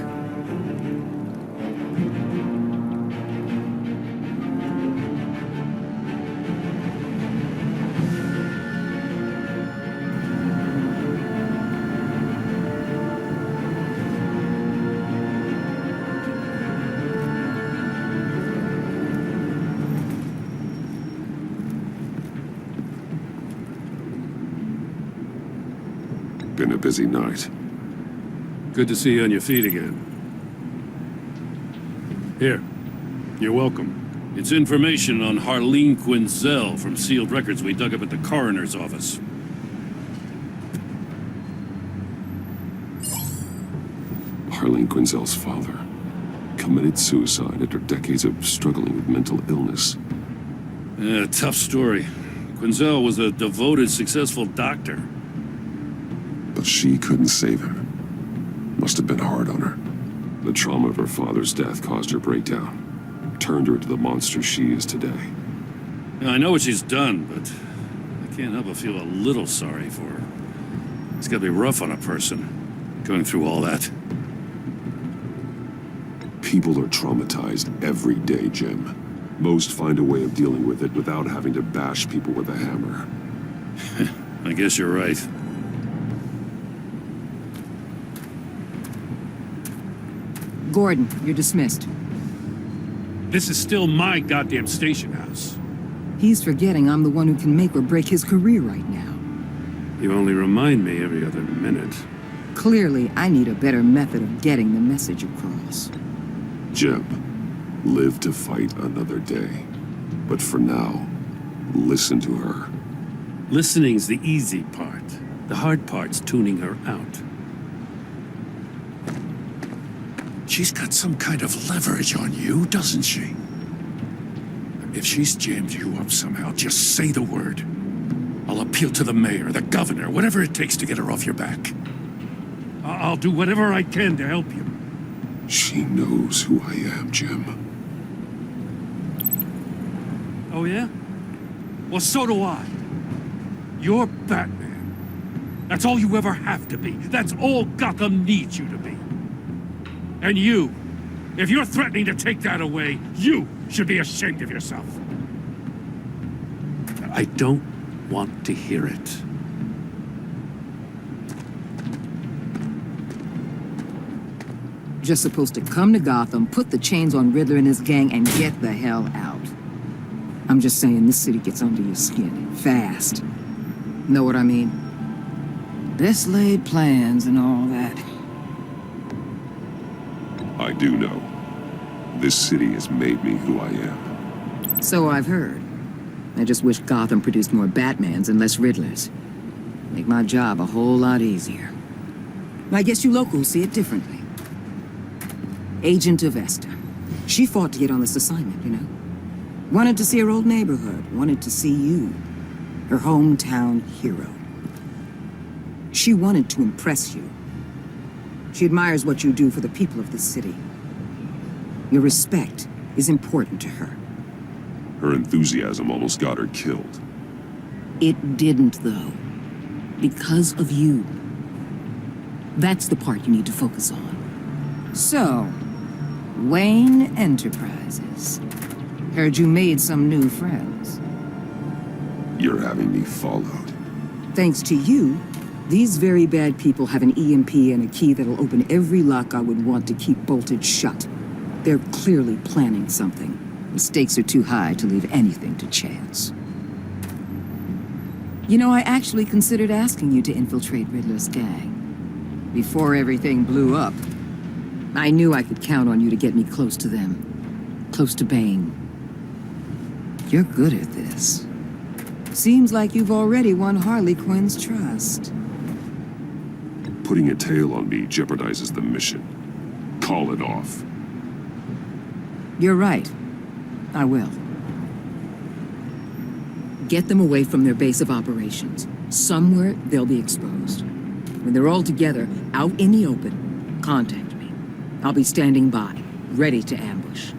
Been a busy night. Good to see you on your feet again. Here, you're welcome. It's information on Harleen Quinzel from sealed records we dug up at the coroner's office. Harleen Quinzel's father committed suicide after decades of struggling with mental illness. Yeah, tough story. Quinzel was a devoted, successful doctor. But she couldn't save him. Must have been hard on her. The trauma of her father's death caused her breakdown. Turned her into the monster she is today. Yeah, I know what she's done, but I can't help but feel a little sorry for her. It's gotta be rough on a person, going through all that. People are traumatized every day, Jim. Most find a way of dealing with it without having to bash people with a hammer. I guess you're right. Gordon, you're dismissed. This is still my goddamn station house. He's forgetting I'm the one who can make or break his career right now. You only remind me every other minute. Clearly, I need a better method of getting the message across. Jim, live to fight another day. But for now, listen to her. Listening's the easy part. The hard part's tuning her out. She's got some kind of leverage on you, doesn't she? If she's jammed you up somehow, just say the word. I'll appeal to the mayor, the governor, whatever it takes to get her off your back. I'll do whatever I can to help you. She knows who I am, Jim. Oh, yeah? Well, so do I. You're Batman. That's all you ever have to be. That's all Gotham needs you to be. And you, if you're threatening to take that away, you should be ashamed of yourself. I don't want to hear it. Just supposed to come to Gotham, put the chains on Riddler and his gang, and get the hell out. I'm just saying, this city gets under your skin fast. Know what I mean? Best laid plans and all that. I do know. This city has made me who I am. So I've heard. I just wish Gotham produced more Batmans and less Riddlers. Make my job a whole lot easier. I guess you locals see it differently. Agent Avesta. She fought to get on this assignment, you know? Wanted to see her old neighborhood. Wanted to see you. Her hometown hero. She wanted to impress you. She admires what you do for the people of this city. Your respect is important to her. Her enthusiasm almost got her killed. It didn't, though. Because of you. That's the part you need to focus on. So, Wayne Enterprises. Heard you made some new friends. You're having me followed. Thanks to you, these very bad people have an EMP and a key that'll open every lock I would want to keep bolted shut. They're clearly planning something. The stakes are too high to leave anything to chance. You know, I actually considered asking you to infiltrate Riddler's gang. Before everything blew up, I knew I could count on you to get me close to them. Close to Bane. You're good at this. Seems like you've already won Harley Quinn's trust. Putting a tail on me jeopardizes the mission. Call it off. You're right. I will. Get them away from their base of operations. Somewhere they'll be exposed. When they're all together, out in the open, contact me. I'll be standing by, ready to ambush.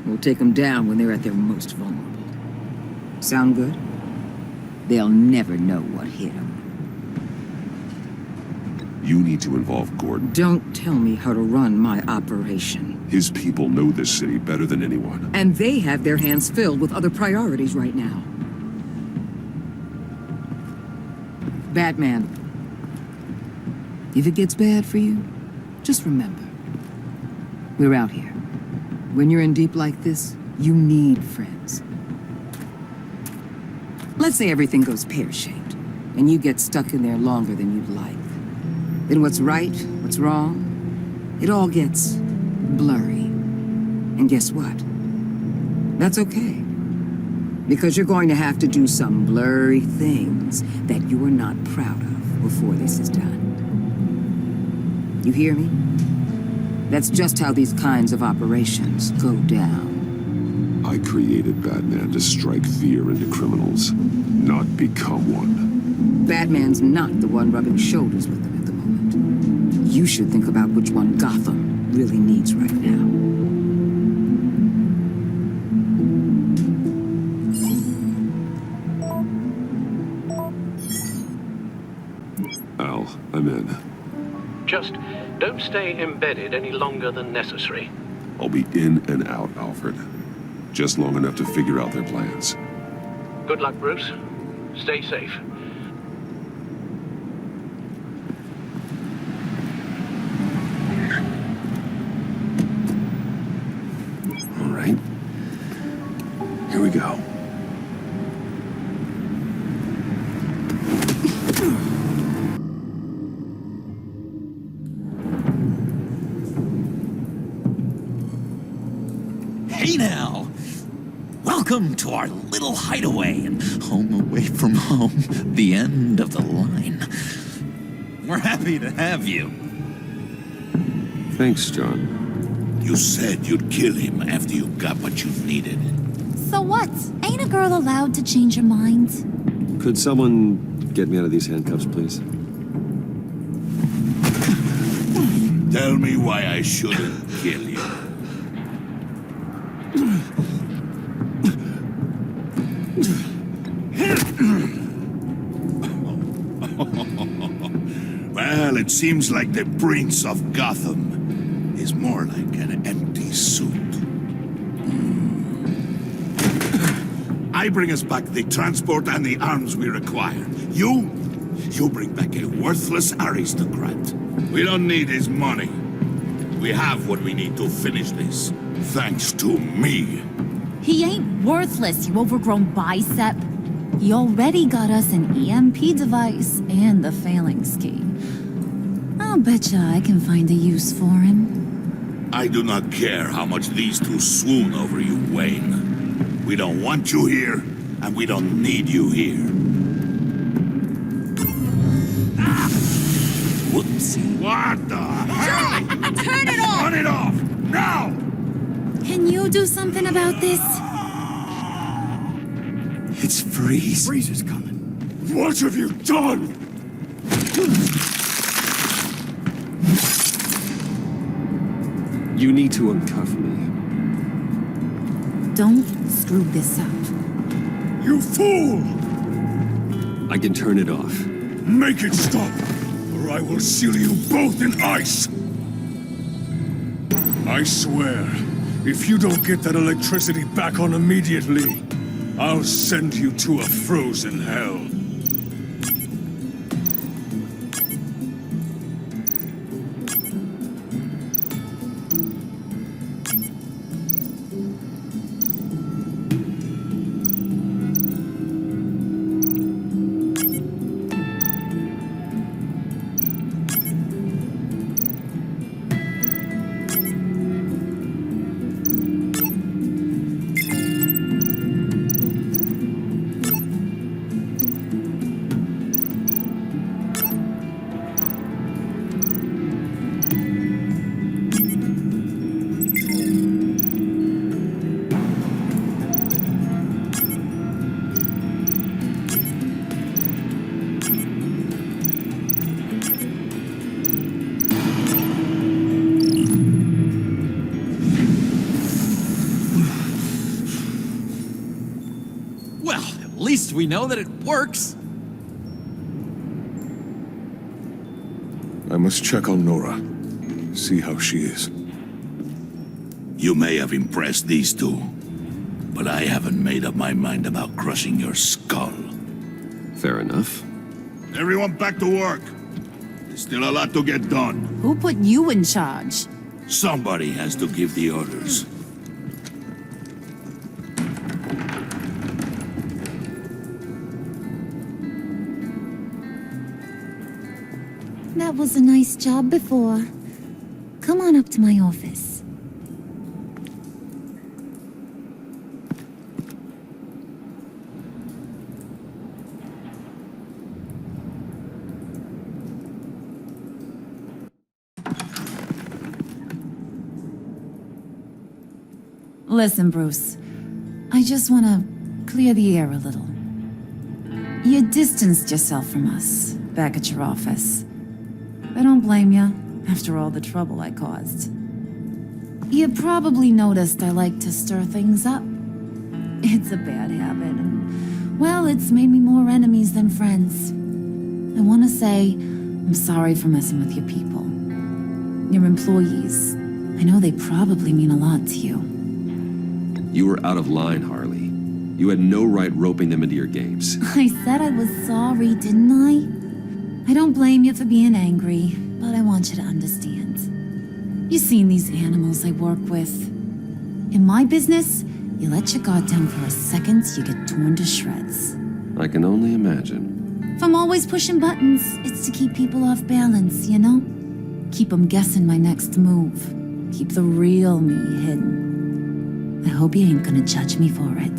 We'll take them down when they're at their most vulnerable. Sound good? They'll never know what hit them. You need to involve Gordon. Don't tell me how to run my operation. His people know this city better than anyone. And they have their hands filled with other priorities right now. Batman. If it gets bad for you, just remember. We're out here. When you're in deep like this, you need friends. Let's say everything goes pear-shaped, and you get stuck in there longer than you'd like. Then what's right, what's wrong, it all gets blurry. And guess what? That's okay. Because you're going to have to do some blurry things that you are not proud of before this is done. You hear me? That's just how these kinds of operations go down. I created Batman to strike fear into criminals, not become one. Batman's not the one rubbing shoulders with them at the moment. You should think about which one Gotham really needs right now. Al, I'm in. Just don't stay embedded any longer than necessary. I'll be in and out, Alfred. Just long enough to figure out their plans. Good luck, Bruce. Stay safe. All right. Here we go. Hey now! Welcome to our little hideaway and home away from home, the end of the line. We're happy to have you. Thanks, John. You said you'd kill him after you got what you needed. So what? Ain't a girl allowed to change her mind? Could someone get me out of these handcuffs, please? Tell me why I shouldn't kill you. Well, it seems like the Prince of Gotham is more like an empty suit. I bring us back the transport and the arms we require. You bring back a worthless aristocrat. We don't need his money. We have what we need to finish this, thanks to me. He ain't worthless, you overgrown bicep. He already got us an EMP device and the phalanx key. I'll betcha I can find a use for him. I do not care how much these two swoon over you, Wayne. We don't want you here, and we don't need you here. see? What the hell? Turn it off! Turn it off! Now! Can you do something about this? It's Freeze. Freeze is coming. What have you done? You need to uncuff me. Don't screw this up. You fool! I can turn it off. Make it stop, or I will seal you both in ice! I swear, if you don't get that electricity back on immediately, I'll send you to a frozen hell. At least we know that it works. I must check on Nora. See how she is. You may have impressed these two, but I haven't made up my mind about crushing your skull. Fair enough. Everyone back to work. There's still a lot to get done. Who put you in charge? Somebody has to give the orders. That was a nice job before. Come on up to my office. Listen, Bruce. I just want to clear the air a little. You distanced yourself from us back at your office. I don't blame you, after all the trouble I caused. You probably noticed I like to stir things up. It's a bad habit, and, well, it's made me more enemies than friends. I want to say I'm sorry for messing with your people. Your employees. I know they probably mean a lot to you. You were out of line, Harley. You had no right roping them into your games. I said I was sorry, didn't I? I don't blame you for being angry, but I want you to understand. You've seen these animals I work with. In my business, you let your guard down for a second, you get torn to shreds. I can only imagine. If I'm always pushing buttons, it's to keep people off balance, you know? Keep them guessing my next move. Keep the real me hidden. I hope you ain't gonna judge me for it.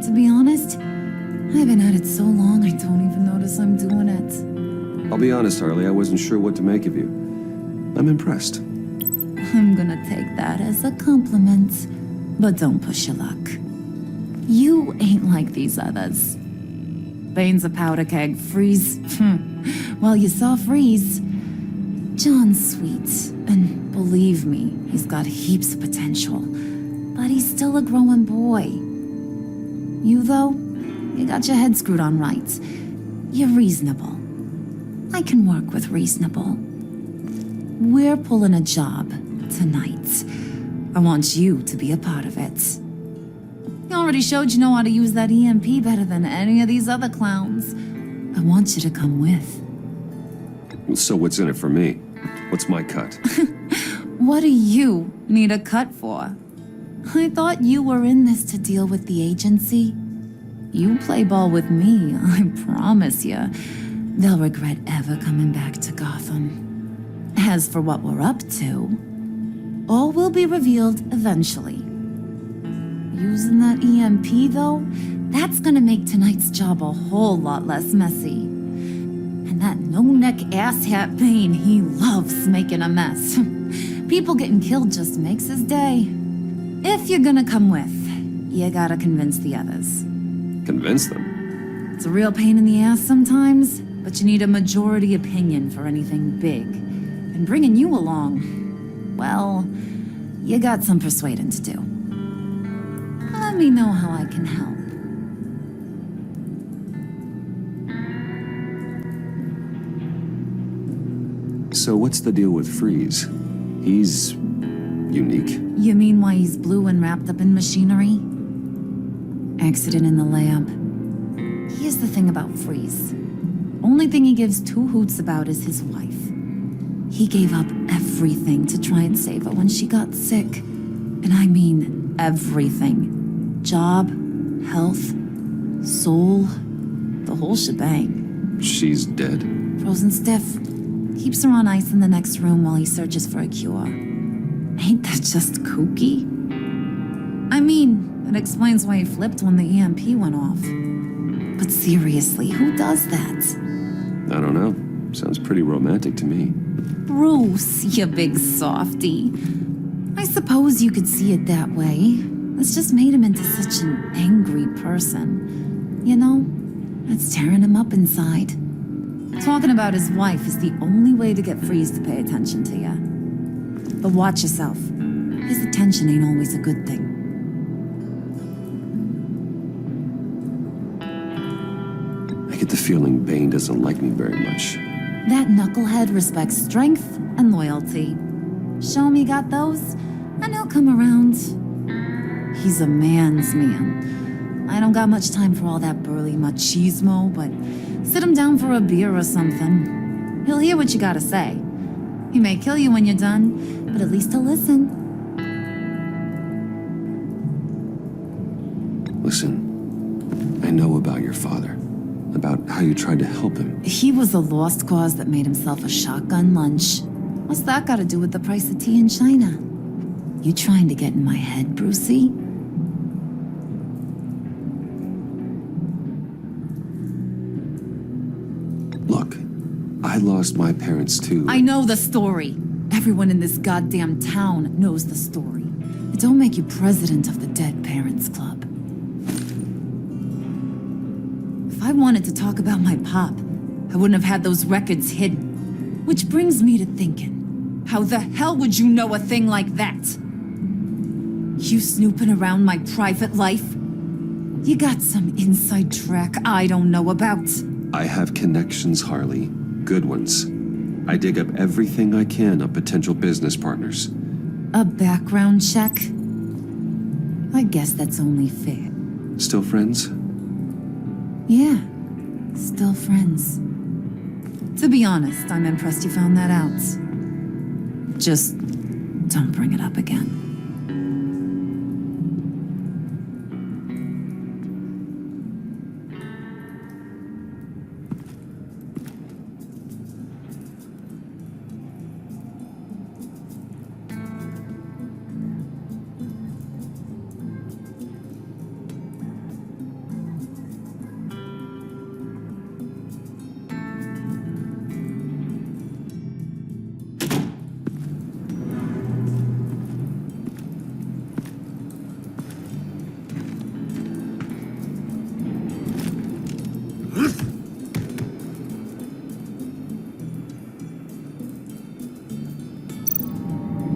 To be honest, I've been at it so long I don't even notice I'm doing it. I'll be honest, Harley, I wasn't sure what to make of you. I'm impressed. I'm gonna take that as a compliment, but don't push your luck. You ain't like these others. Bane's a powder keg, Freeze. Well, you saw Freeze. John's sweet, and believe me, he's got heaps of potential, but he's still a growing boy. You, though, you got your head screwed on right. You're reasonable. I can work with reasonable. We're pulling a job tonight. I want you to be a part of it. You already showed you know how to use that EMP better than any of these other clowns. I want you to come with. So what's in it for me? What's my cut? What do you need a cut for? I thought you were in this to deal with the agency. You play ball with me, I promise you. They'll regret ever coming back to Gotham. As for what we're up to, all will be revealed eventually. Using that EMP, though, that's gonna make tonight's job a whole lot less messy. And That no-neck asshat Bane, he loves making a mess. People getting killed just makes his day. If you're gonna come with, you gotta convince the others. Convince them? It's a real pain in the ass sometimes, but you need a majority opinion for anything big. And bringing you along, well, you got some persuading to do. Let me know how I can help. So what's the deal with Freeze? He's unique. You mean why he's blue and wrapped up in machinery? Accident in the lab. Here's the thing about Freeze. Only thing he gives two hoots about is his wife. He gave up everything to try and save her when she got sick. And I mean everything. Job, health, soul, the whole shebang. She's dead? Frozen stiff. Keeps her on ice in the next room while he searches for a cure. Ain't that just kooky? I mean, it explains why he flipped when the EMP went off. But seriously, who does that? I don't know. Sounds pretty romantic to me. Bruce, you big softy. I suppose you could see it that way. It's just made him into such an angry person. You know, it's tearing him up inside. Talking about his wife is the only way to get Freeze to pay attention to you. But watch yourself. His attention ain't always a good thing. I get the feeling Bane doesn't like me very much. That knucklehead respects strength and loyalty. Show him you got those, and he'll come around. He's a man's man. I don't got much time for all that burly machismo, but sit him down for a beer or something. He'll hear what you gotta say. He may kill you when you're done, but at least he'll listen. Listen, I know about your father. About how you tried to help him. He was a lost cause that made himself a shotgun lunch. What's that got to do with the price of tea in China? You trying to get in my head, Brucey? Look, I lost my parents too. I know the story. Everyone in this goddamn town knows the story. It don't make you president of the Dead Parents Club. If I wanted to talk about my pop, I wouldn't have had those records hidden. Which brings me to thinking, how the hell would you know a thing like that? You snooping around my private life? You got some inside track I don't know about. I have connections, Harley. Good ones. I dig up everything I can of potential business partners. A background check? I guess that's only fair. Still friends? Yeah, still friends. To be honest, I'm impressed you found that out. Just don't bring it up again.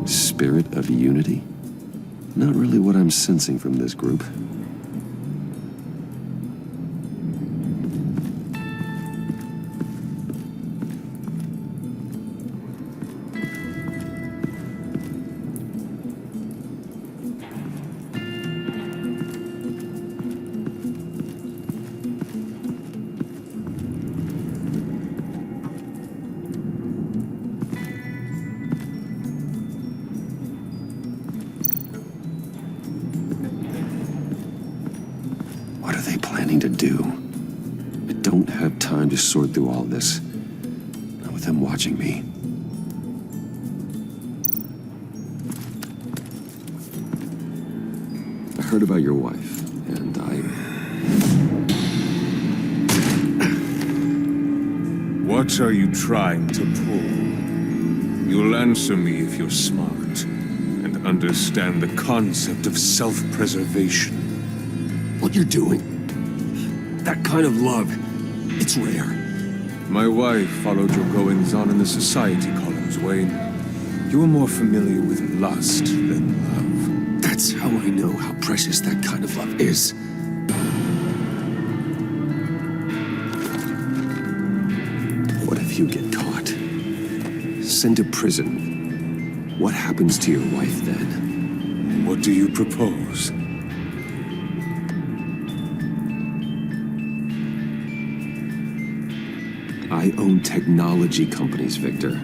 Spirit of unity? Not really what I'm sensing from this group. To do. I don't have time to sort through all this. Not with him watching me. I heard about your wife, and What are you trying to pull? You'll answer me if you're smart and understand the concept of self-preservation. What you're doing, that kind of love, it's rare. My wife followed your goings-on in the society columns, Wayne. You are more familiar with lust than love. That's how I know how precious that kind of love is. What if you get caught? Sent to prison. What happens to your wife then? What do you propose? I own technology companies, Victor.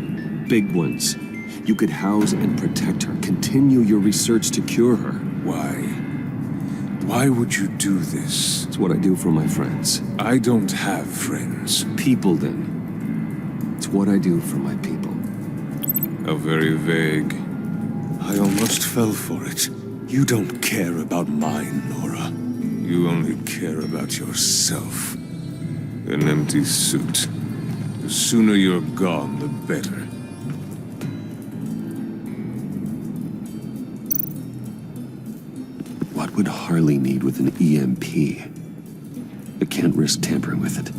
Big ones. You could house and protect her, continue your research to cure her. Why? Why would you do this? It's what I do for my friends. I don't have friends. People, then. It's what I do for my people. How very vague. I almost fell for it. You don't care about mine, Nora. You only care about yourself. An empty suit. The sooner you're gone, the better. What would Harley need with an EMP? I can't risk tampering with it.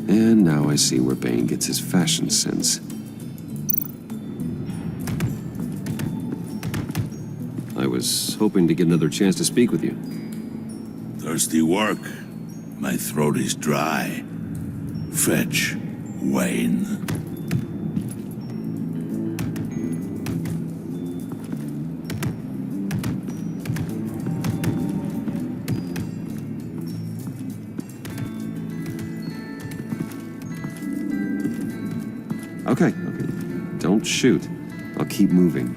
And now I see where Bane gets his fashion sense. I was hoping to get another chance to speak with you. Thirsty work. My throat is dry. Fetch, Wayne. Okay. Don't shoot. I'll keep moving.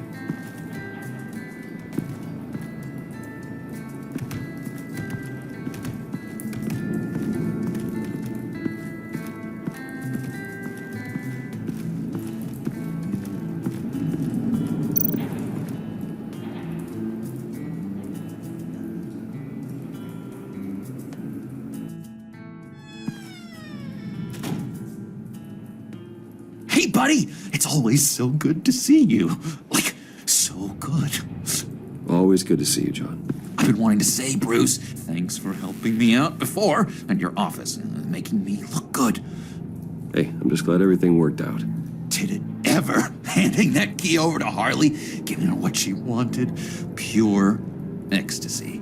Hey, buddy! It's always so good to see you. Like, so good. Always good to see you, John. I've been wanting to say, Bruce, thanks for helping me out before, and your office, making me look good. Hey, I'm just glad everything worked out. Did it ever? Handing that key over to Harley, giving her what she wanted. Pure ecstasy.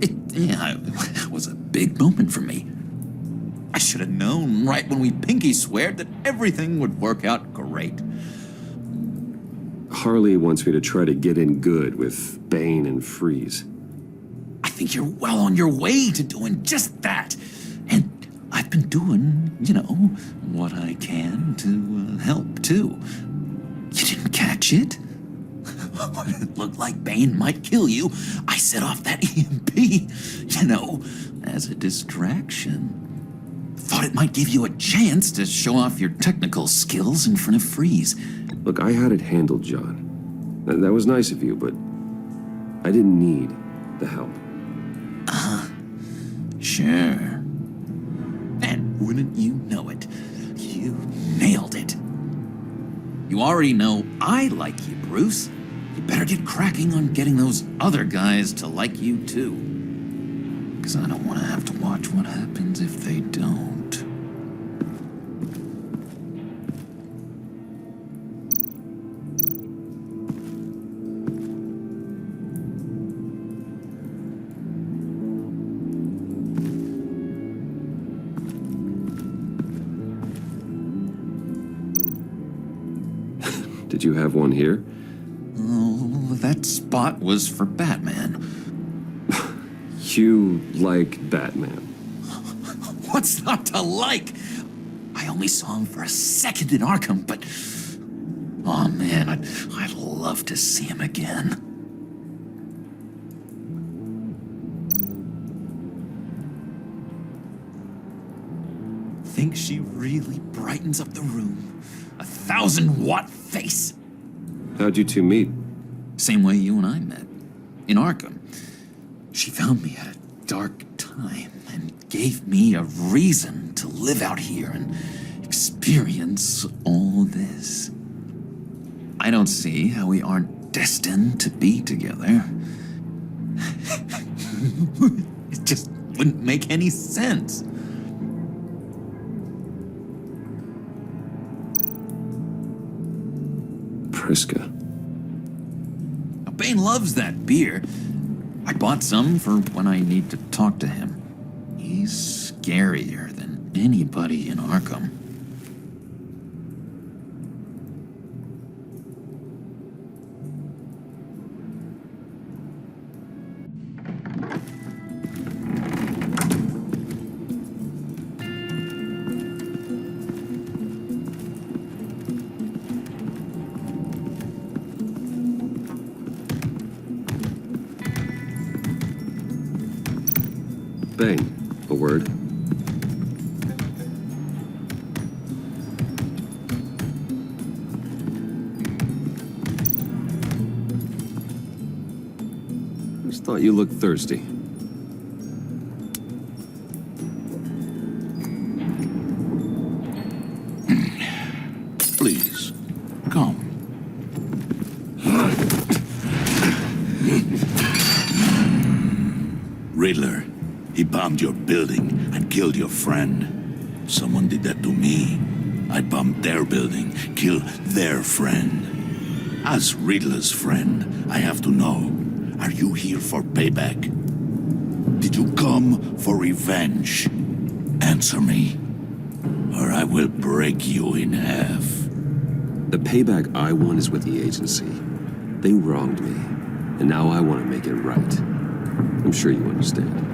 It was a big moment for me. I should have known right when we pinky sweared that everything would work out great. Harley wants me to try to get in good with Bane and Freeze. I think you're well on your way to doing just that. And I've been doing, what I can to help, too. You didn't catch it? When it looked like Bane might kill you, I set off that EMP, as a distraction. Thought it might give you a chance to show off your technical skills in front of Freeze. Look, I had it handled, John. That was nice of you, but I didn't need the help. Sure. And wouldn't you know it, you nailed it. You already know I like you, Bruce. You better get cracking on getting those other guys to like you, too. Because I don't want to have to watch what happens if they don't. Did you have one here? that spot was for Batman. You like Batman? What's not to like? I only saw him for a second in Arkham, but... Oh man, I'd love to see him again. Think she really brightens up the room? 1,000-watt face! How'd you two meet? Same way you and I met. In Arkham. She found me at a dark time and gave me a reason to live out here and experience all this. I don't see how we aren't destined to be together. It just wouldn't make any sense. Priska. Bane loves that beer. I bought some for when I need to talk to him. He's scarier than anybody in Arkham. Bane, a word. Just thought you looked thirsty. Please, come. Riddler, he bombed your building and killed your friend. Someone did that to me. I bombed their building, killed their friend. As Riddler's friend, I have to know, are you here for payback? Did you come for revenge? Answer me, or I will break you in half. The payback I want is with the agency. They wronged me, and now I want to make it right. I'm sure you understand.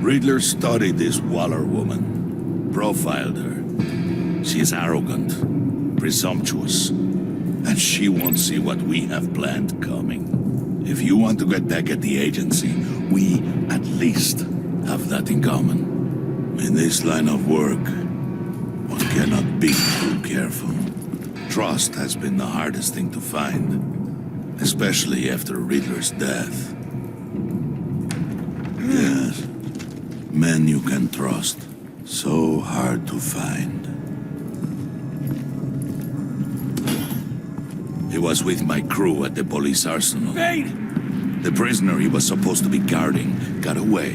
Riddler studied this Waller woman, profiled her. She is arrogant, presumptuous, and she won't see what we have planned coming. If you want to get back at the agency, we at least have that in common. In this line of work, one cannot be too careful. Trust has been the hardest thing to find, especially after Riddler's death. Yes, men you can trust, so hard to find. He was with my crew at the police arsenal. Bane! The prisoner he was supposed to be guarding got away.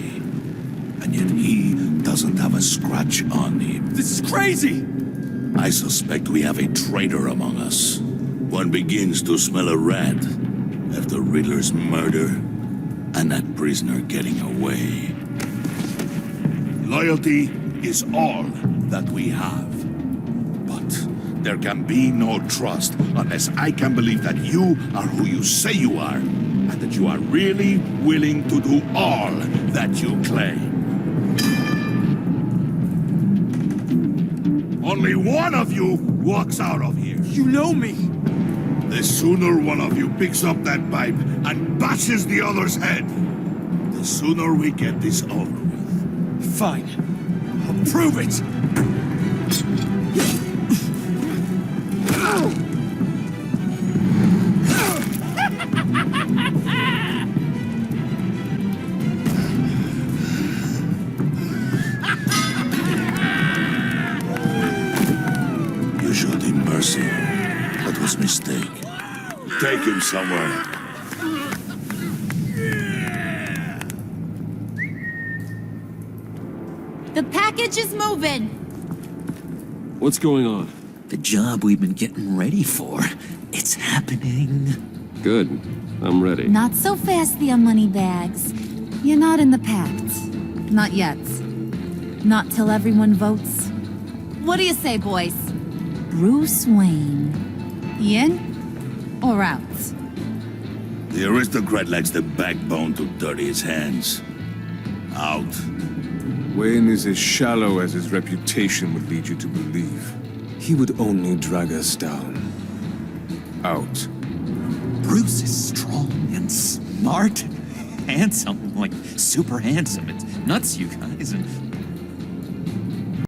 And yet he doesn't have a scratch on him. This is crazy! I suspect we have a traitor among us. One begins to smell a rat after Riddler's murder and that prisoner getting away. Loyalty is all that we have. But there can be no trust unless I can believe that you are who you say you are, and that you are really willing to do all that you claim. Only one of you walks out of here. You know me! The sooner one of you picks up that pipe and bashes the other's head, the sooner we get this over with. Fine. I'll prove it! You showed him mercy. That was a mistake. Take him somewhere. The package is moving! What's going on? The job we've been getting ready for. It's happening. Good. I'm ready. Not so fast, the money bags. You're not in the pact. Not yet. Not till everyone votes. What do you say, boys? Bruce Wayne. In or out? The aristocrat lacks the backbone to dirty his hands. Out. Wayne is as shallow as his reputation would lead you to believe. He would only drag us down. Out. Bruce is strong and smart and handsome, like super handsome. It's nuts, you guys. And